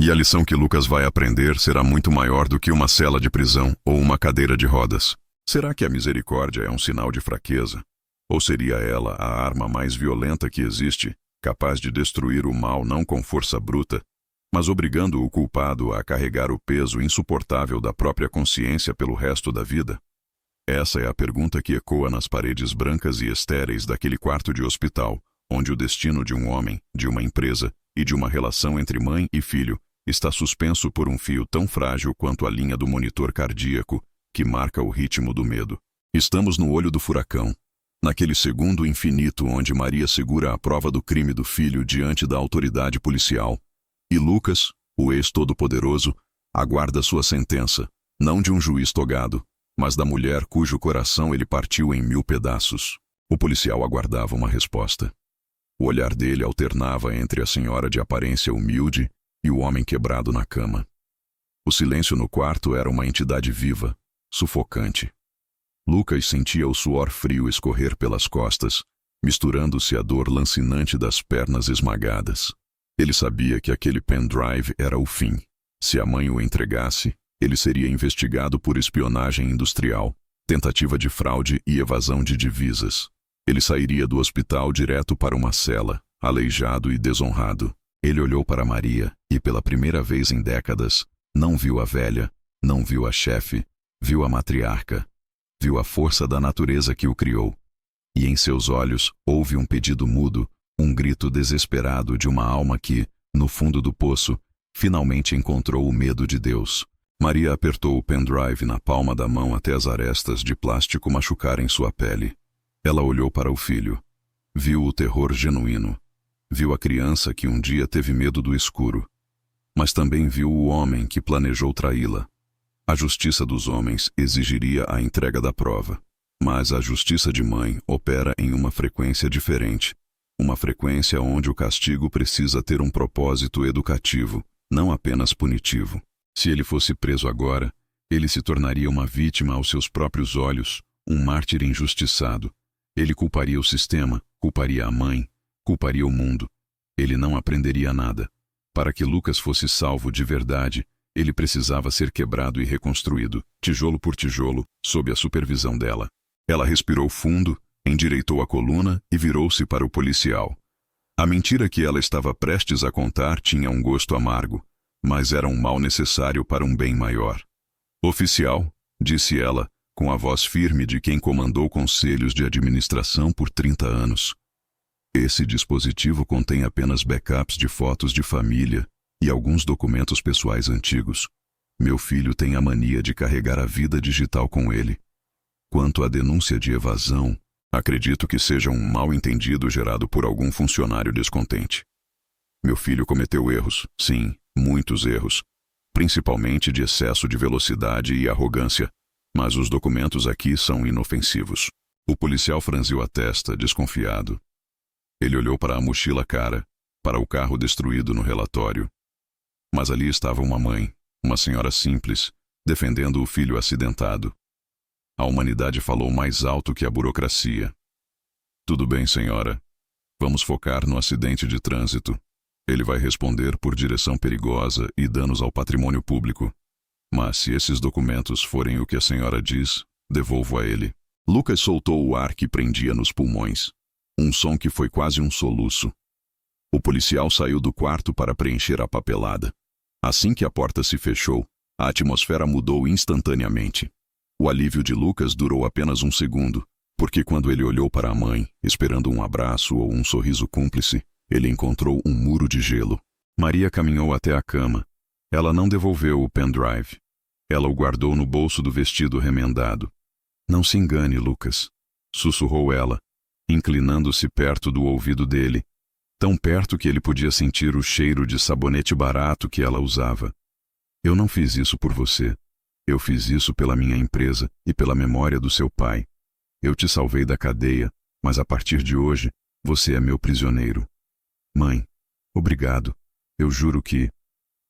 [SPEAKER 1] e a lição que Lucas vai aprender será muito maior do que uma cela de prisão ou uma cadeira de rodas. Será que a misericórdia é um sinal de fraqueza? Ou seria ela a arma mais violenta que existe, capaz de destruir o mal não com força bruta, mas obrigando o culpado a carregar o peso insuportável da própria consciência pelo resto da vida? Essa é a pergunta que ecoa nas paredes brancas e estéreis daquele quarto de hospital, onde o destino de um homem, de uma empresa e de uma relação entre mãe e filho está suspenso por um fio tão frágil quanto a linha do monitor cardíaco que marca o ritmo do medo. Estamos no olho do furacão, naquele segundo infinito onde Maria segura a prova do crime do filho diante da autoridade policial, e Lucas, o ex-todo-poderoso, aguarda sua sentença, não de um juiz togado, mas da mulher cujo coração ele partiu em 1000 pedaços. O policial aguardava uma resposta. O olhar dele alternava entre a senhora de aparência humilde e o homem quebrado na cama. O silêncio no quarto era uma entidade viva, sufocante. Lucas sentia o suor frio escorrer pelas costas, misturando-se à dor lancinante das pernas esmagadas. Ele sabia que aquele pendrive era o fim. Se a mãe o entregasse, ele seria investigado por espionagem industrial, tentativa de fraude e evasão de divisas. Ele sairia do hospital direto para uma cela, aleijado e desonrado. Ele olhou para Maria e, pela primeira vez em décadas, não viu a velha, não viu a chefe, viu a matriarca, viu a força da natureza que o criou. E em seus olhos houve um pedido mudo, um grito desesperado de uma alma que, no fundo do poço, finalmente encontrou o medo de Deus. Maria apertou o pendrive na palma da mão até as arestas de plástico machucarem sua pele. Ela olhou para o filho. Viu o terror genuíno. Viu a criança que um dia teve medo do escuro. Mas também viu o homem que planejou traí-la. A justiça dos homens exigiria a entrega da prova. Mas a justiça de mãe opera em uma frequência diferente. Uma frequência onde o castigo precisa ter um propósito educativo, não apenas punitivo. Se ele fosse preso agora, ele se tornaria uma vítima aos seus próprios olhos, um mártir injustiçado. Ele culparia o sistema, culparia a mãe, culparia o mundo. Ele não aprenderia nada. Para que Lucas fosse salvo de verdade, ele precisava ser quebrado e reconstruído, tijolo por tijolo, sob a supervisão dela. Ela respirou fundo, endireitou a coluna e virou-se para o policial. A mentira que ela estava prestes a contar tinha um gosto amargo, mas era um mal necessário para um bem maior. Oficial, disse ela, com a voz firme de quem comandou conselhos de administração por 30 anos. Esse dispositivo contém apenas backups de fotos de família e alguns documentos pessoais antigos. Meu filho tem a mania de carregar a vida digital com ele. Quanto à denúncia de evasão, acredito que seja um mal-entendido gerado por algum funcionário descontente. Meu filho cometeu erros, sim, muitos erros, principalmente de excesso de velocidade e arrogância, mas os documentos aqui são inofensivos. O policial franziu a testa, desconfiado. Ele olhou para a mochila cara, para o carro destruído no relatório. Mas ali estava uma mãe, uma senhora simples, defendendo o filho acidentado. A humanidade falou mais alto que a burocracia. Tudo bem, senhora. Vamos focar no acidente de trânsito. Ele vai responder por direção perigosa e danos ao patrimônio público. Mas se esses documentos forem o que a senhora diz, devolvo a ele. Lucas soltou o ar que prendia nos pulmões. Um som que foi quase um soluço. O policial saiu do quarto para preencher a papelada. Assim que a porta se fechou, a atmosfera mudou instantaneamente. O alívio de Lucas durou apenas um segundo, porque quando ele olhou para a mãe, esperando um abraço ou um sorriso cúmplice, ele encontrou um muro de gelo. Maria caminhou até a cama. Ela não devolveu o pendrive. Ela o guardou no bolso do vestido remendado. Não se engane, Lucas, sussurrou ela, inclinando-se perto do ouvido dele, tão perto que ele podia sentir o cheiro de sabonete barato que ela usava. Eu não fiz isso por você. Eu fiz isso pela minha empresa e pela memória do seu pai. Eu te salvei da cadeia, mas a partir de hoje, você é meu prisioneiro. Mãe, obrigado. Eu juro que...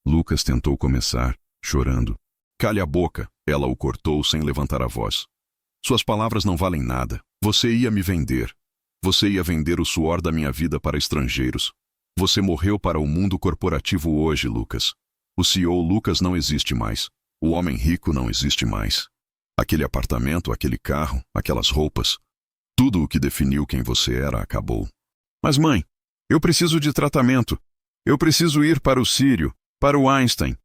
[SPEAKER 1] Lucas tentou começar, chorando. Cale a boca, ela o cortou sem levantar a voz. Suas palavras não valem nada. Você ia me vender. Você ia vender o suor da minha vida para estrangeiros. Você morreu para o mundo corporativo hoje, Lucas. O CEO Lucas não existe mais. O homem rico não existe mais. Aquele apartamento, aquele carro, aquelas roupas. Tudo o que definiu quem você era acabou. Mas mãe, eu preciso de tratamento. Eu preciso ir para o Sírio, para o Einstein.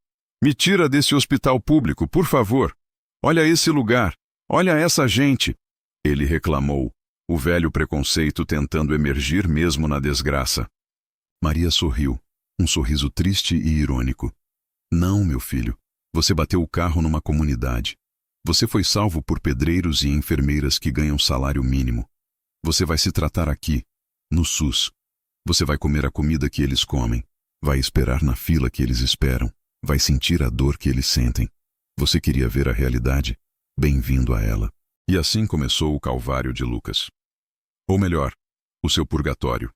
[SPEAKER 1] Me tira desse hospital público, por favor. Olha esse lugar. Olha essa gente. Ele reclamou, o velho preconceito tentando emergir mesmo na desgraça. Maria sorriu, um sorriso triste e irônico. Não, meu filho. Você bateu o carro numa comunidade. Você foi salvo por pedreiros e enfermeiras que ganham salário mínimo. Você vai se tratar aqui, no SUS. Você vai comer a comida que eles comem. Vai esperar na fila que eles esperam. Vai sentir a dor que eles sentem. Você queria ver a realidade? Bem-vindo a ela. E assim começou o calvário de Lucas. Ou melhor, o seu purgatório.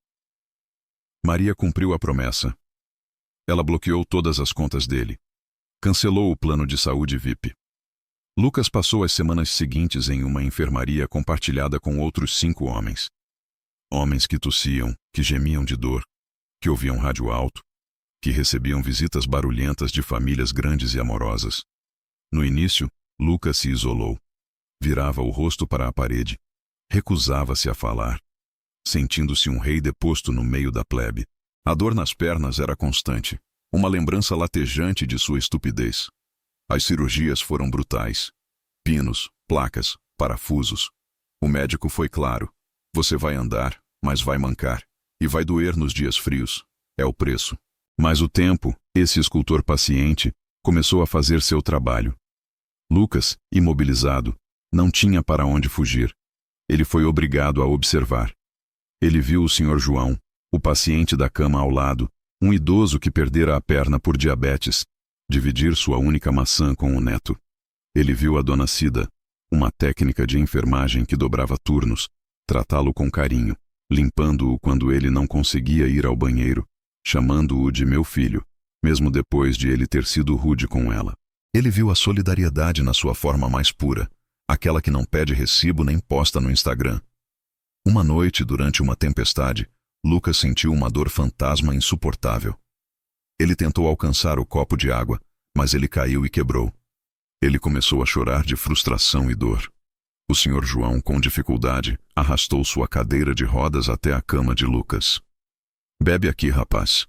[SPEAKER 1] Maria cumpriu a promessa. Ela bloqueou todas as contas dele. Cancelou o plano de saúde VIP. Lucas passou as semanas seguintes em uma enfermaria compartilhada com outros 5 homens. Homens que tossiam, que gemiam de dor, que ouviam rádio alto, que recebiam visitas barulhentas de famílias grandes e amorosas. No início, Lucas se isolou. Virava o rosto para a parede. Recusava-se a falar. Sentindo-se um rei deposto no meio da plebe. A dor nas pernas era constante. Uma lembrança latejante de sua estupidez. As cirurgias foram brutais. Pinos, placas, parafusos. O médico foi claro. Você vai andar, mas vai mancar. E vai doer nos dias frios. É o preço. Mas o tempo, esse escultor paciente, começou a fazer seu trabalho. Lucas, imobilizado, não tinha para onde fugir. Ele foi obrigado a observar. Ele viu o Sr. João, o paciente da cama ao lado, um idoso que perdera a perna por diabetes, dividir sua única maçã com o neto. Ele viu a dona Cida, uma técnica de enfermagem que dobrava turnos, tratá-lo com carinho, limpando-o quando ele não conseguia ir ao banheiro, chamando-o de meu filho, mesmo depois de ele ter sido rude com ela. Ele viu a solidariedade na sua forma mais pura, aquela que não pede recibo nem posta no Instagram. Uma noite, durante uma tempestade, Lucas sentiu uma dor fantasma insuportável. Ele tentou alcançar o copo de água, mas ele caiu e quebrou. Ele começou a chorar de frustração e dor. O Sr. João, com dificuldade, arrastou sua cadeira de rodas até a cama de Lucas. Bebe aqui, rapaz,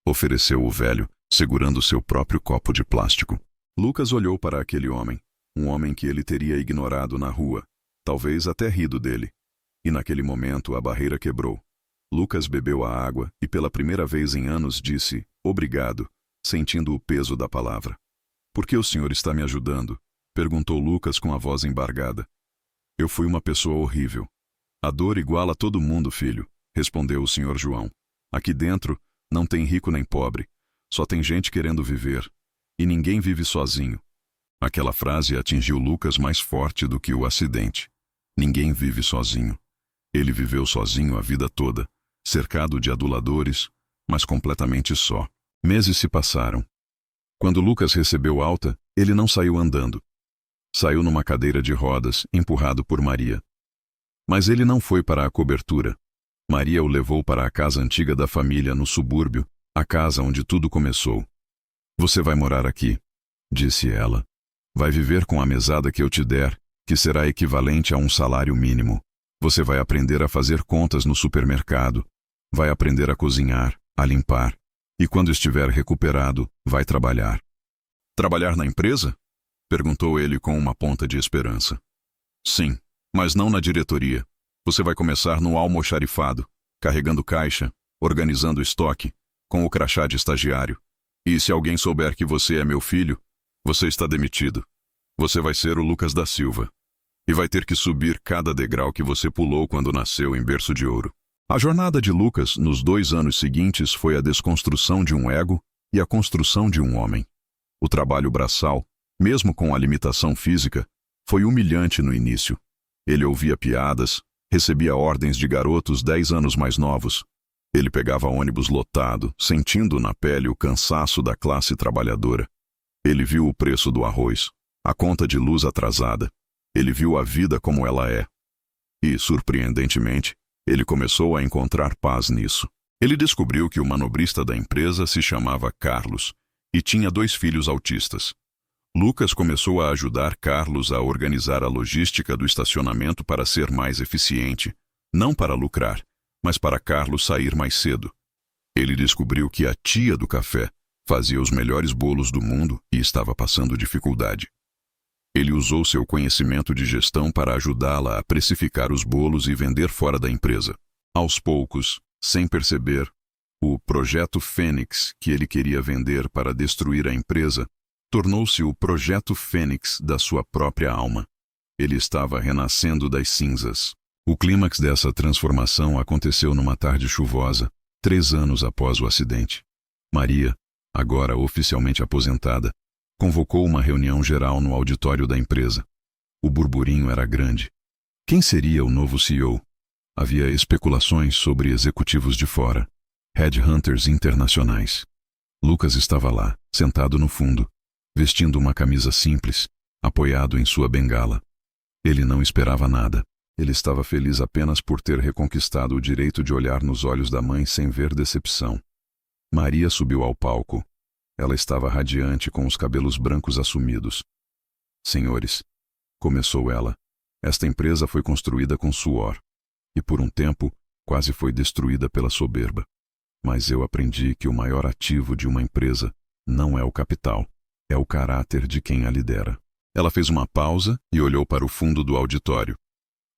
[SPEAKER 1] ofereceu o velho, segurando seu próprio copo de plástico. Lucas olhou para aquele homem, um homem que ele teria ignorado na rua, talvez até rido dele. E naquele momento a barreira quebrou. Lucas bebeu a água e pela primeira vez em anos disse, obrigado, sentindo o peso da palavra. Por que o senhor está me ajudando? Perguntou Lucas com a voz embargada. Eu fui uma pessoa horrível. A dor iguala todo mundo, filho, respondeu o senhor João. Aqui dentro não tem rico nem pobre, só tem gente querendo viver. E ninguém vive sozinho. Aquela frase atingiu Lucas mais forte do que o acidente. Ninguém vive sozinho. Ele viveu sozinho a vida toda, cercado de aduladores, mas completamente só. Meses se passaram. Quando Lucas recebeu alta, ele não saiu andando. Saiu numa cadeira de rodas, empurrado por Maria. Mas ele não foi para a cobertura. Maria o levou para a casa antiga da família no subúrbio, a casa onde tudo começou. Você vai morar aqui, disse ela. Vai viver com a mesada que eu te der, que será equivalente a um salário mínimo. Você vai aprender a fazer contas no supermercado, vai aprender a cozinhar, a limpar, e quando estiver recuperado, vai trabalhar. Trabalhar na empresa? Perguntou ele com uma ponta de esperança. Sim, mas não na diretoria. Você vai começar no almoxarifado, carregando caixa, organizando estoque, com o crachá de estagiário. E se alguém souber que você é meu filho, você está demitido. Você vai ser o Lucas da Silva. E vai ter que subir cada degrau que você pulou quando nasceu em berço de ouro. A jornada de Lucas, nos 2 anos seguintes, foi a desconstrução de um ego e a construção de um homem. O trabalho braçal, mesmo com a limitação física, foi humilhante no início. Ele ouvia piadas, recebia ordens de garotos 10 anos mais novos. Ele pegava ônibus lotado, sentindo na pele o cansaço da classe trabalhadora. Ele viu o preço do arroz, a conta de luz atrasada. Ele viu a vida como ela é. E, surpreendentemente, ele começou a encontrar paz nisso. Ele descobriu que o manobrista da empresa se chamava Carlos e tinha 2 filhos autistas. Lucas começou a ajudar Carlos a organizar a logística do estacionamento para ser mais eficiente, não para lucrar, mas para Carlos sair mais cedo. Ele descobriu que a tia do café fazia os melhores bolos do mundo e estava passando dificuldade. Ele usou seu conhecimento de gestão para ajudá-la a precificar os bolos e vender fora da empresa. Aos poucos, sem perceber, o Projeto Fênix, que ele queria vender para destruir a empresa, tornou-se o Projeto Fênix da sua própria alma. Ele estava renascendo das cinzas. O clímax dessa transformação aconteceu numa tarde chuvosa, 3 anos após o acidente. Maria, agora oficialmente aposentada, convocou uma reunião geral no auditório da empresa. O burburinho era grande. Quem seria o novo CEO? Havia especulações sobre executivos de fora, headhunters internacionais. Lucas estava lá, sentado no fundo, vestindo uma camisa simples, apoiado em sua bengala. Ele não esperava nada. Ele estava feliz apenas por ter reconquistado o direito de olhar nos olhos da mãe sem ver decepção. Maria subiu ao palco. Ela estava radiante com os cabelos brancos assumidos. Senhores, começou ela, esta empresa foi construída com suor, e por um tempo quase foi destruída pela soberba. Mas eu aprendi que o maior ativo de uma empresa não é o capital, é o caráter de quem a lidera. Ela fez uma pausa e olhou para o fundo do auditório.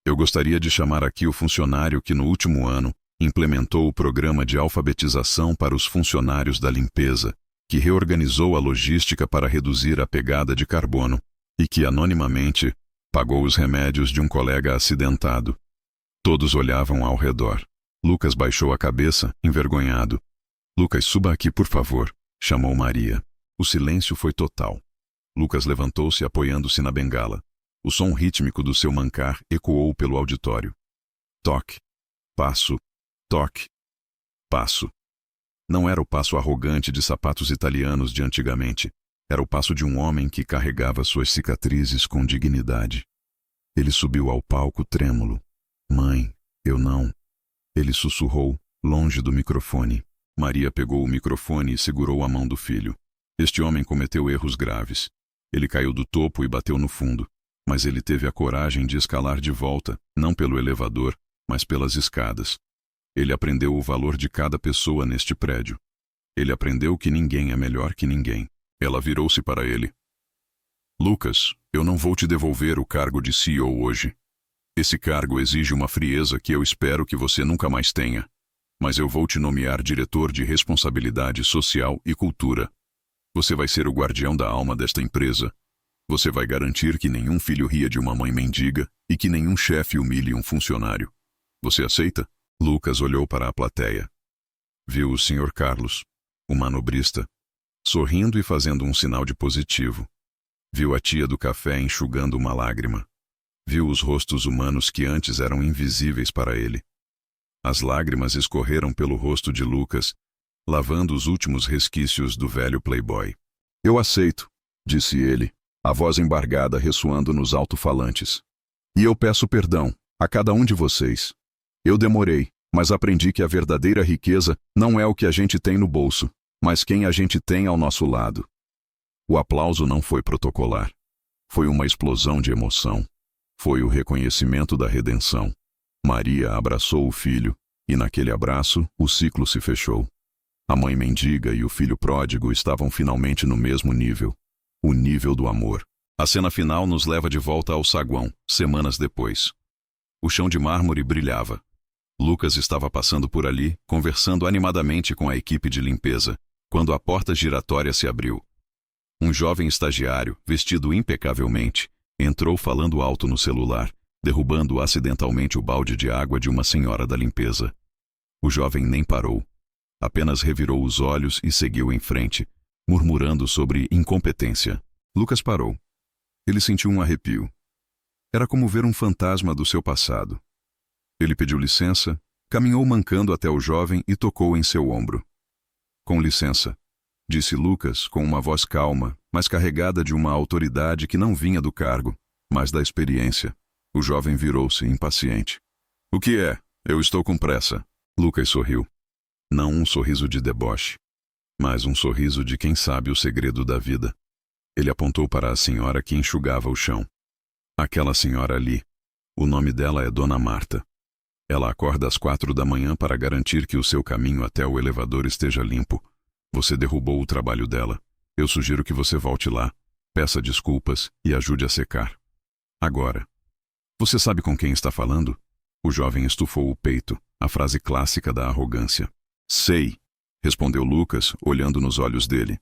[SPEAKER 1] Eu gostaria de chamar aqui o funcionário que no último ano implementou o programa de alfabetização para os funcionários da limpeza, que reorganizou a logística para reduzir a pegada de carbono e que, anonimamente, pagou os remédios de um colega acidentado. Todos olhavam ao redor. Lucas baixou a cabeça, envergonhado. Lucas, suba aqui, por favor, chamou Maria. O silêncio foi total. Lucas levantou-se apoiando-se na bengala. O som rítmico do seu mancar ecoou pelo auditório. Toque. Passo. Toque. Passo. Não era o passo arrogante de sapatos italianos de antigamente. Era o passo de um homem que carregava suas cicatrizes com dignidade. Ele subiu ao palco trêmulo. Mãe, eu não. Ele sussurrou, longe do microfone. Maria pegou o microfone e segurou a mão do filho. Este homem cometeu erros graves. Ele caiu do topo e bateu no fundo. Mas ele teve a coragem de escalar de volta, não pelo elevador, mas pelas escadas. Ele aprendeu o valor de cada pessoa neste prédio. Ele aprendeu que ninguém é melhor que ninguém. Ela virou-se para ele. Lucas, eu não vou te devolver o cargo de CEO hoje. Esse cargo exige uma frieza que eu espero que você nunca mais tenha. mas eu vou te nomear diretor de responsabilidade social e cultura. Você vai ser o guardião da alma desta empresa. Você vai garantir que nenhum filho ria de uma mãe mendiga e que nenhum chefe humilhe um funcionário. Você aceita? Lucas olhou para a plateia. Viu o Sr. Carlos, o manobrista, sorrindo e fazendo um sinal de positivo. Viu a tia do café enxugando uma lágrima. Viu os rostos humanos que antes eram invisíveis para ele. As lágrimas escorreram pelo rosto de Lucas, lavando os últimos resquícios do velho playboy. Eu aceito, disse ele, a voz embargada ressoando nos alto-falantes. E eu peço perdão a cada um de vocês. Eu demorei, mas aprendi que a verdadeira riqueza não é o que a gente tem no bolso, mas quem a gente tem ao nosso lado. O aplauso não foi protocolar. Foi uma explosão de emoção. Foi o reconhecimento da redenção. Maria abraçou o filho, e naquele abraço o ciclo se fechou. A mãe mendiga e o filho pródigo estavam finalmente no mesmo nível. O nível do amor. A cena final nos leva de volta ao saguão, semanas depois. O chão de mármore brilhava. Lucas estava passando por ali, conversando animadamente com a equipe de limpeza, quando a porta giratória se abriu. Um jovem estagiário, vestido impecavelmente, entrou falando alto no celular, derrubando acidentalmente o balde de água de uma senhora da limpeza. O jovem nem parou. Apenas revirou os olhos e seguiu em frente, murmurando sobre incompetência. Lucas parou. Ele sentiu um arrepio. Era como ver um fantasma do seu passado. Ele pediu licença, caminhou mancando até o jovem e tocou em seu ombro. Com licença, disse Lucas com uma voz calma, mas carregada de uma autoridade que não vinha do cargo, mas da experiência. O jovem virou-se impaciente. O que é? Eu estou com pressa. Lucas sorriu. Não um sorriso de deboche, mas um sorriso de quem sabe o segredo da vida. Ele apontou para a senhora que enxugava o chão. Aquela senhora ali. O nome dela é Dona Marta. Ela acorda às 4 da manhã para garantir que o seu caminho até o elevador esteja limpo. Você derrubou o trabalho dela. Eu sugiro que você volte lá, peça desculpas e ajude a secar. Agora. Você sabe com quem está falando? O jovem estufou o peito, a frase clássica da arrogância. Sei, respondeu Lucas, olhando nos olhos dele.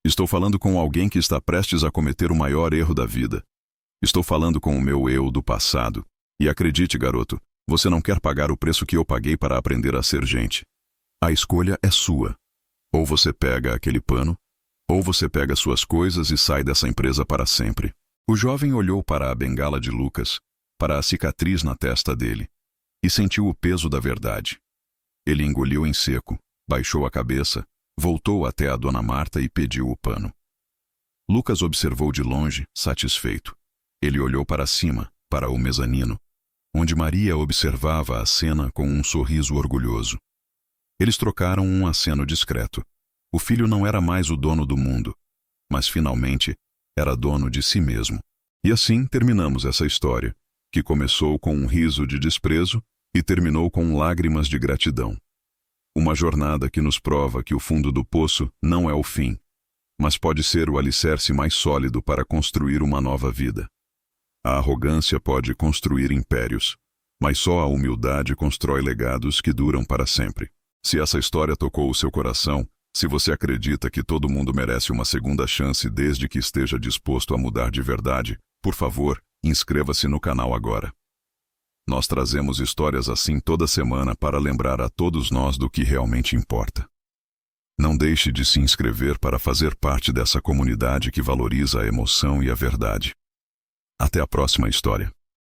[SPEAKER 1] Estou falando com alguém que está prestes a cometer o maior erro da vida. Estou falando com o meu eu do passado. E acredite, garoto, você não quer pagar o preço que eu paguei para aprender a ser gente. A escolha é sua. Ou você pega aquele pano, ou você pega suas coisas e sai dessa empresa para sempre. O jovem olhou para a bengala de Lucas, para a cicatriz na testa dele, e sentiu o peso da verdade. Ele engoliu em seco, baixou a cabeça, voltou até a Dona Marta e pediu o pano. Lucas observou de longe, satisfeito. Ele olhou para cima, para o mezanino, onde Maria observava a cena com um sorriso orgulhoso. Eles trocaram um aceno discreto. O filho não era mais o dono do mundo, mas finalmente era dono de si mesmo. E assim terminamos essa história, que começou com um riso de desprezo e terminou com lágrimas de gratidão. Uma jornada que nos prova que o fundo do poço não é o fim, mas pode ser o alicerce mais sólido para construir uma nova vida. A arrogância pode construir impérios, mas só a humildade constrói legados que duram para sempre. Se essa história tocou o seu coração, se você acredita que todo mundo merece uma segunda chance desde que esteja disposto a mudar de verdade, por favor, inscreva-se no canal agora. Nós trazemos histórias assim toda semana para lembrar a todos nós do que realmente importa. Não deixe de se inscrever para fazer parte dessa comunidade que valoriza a emoção e a verdade. Até a próxima história.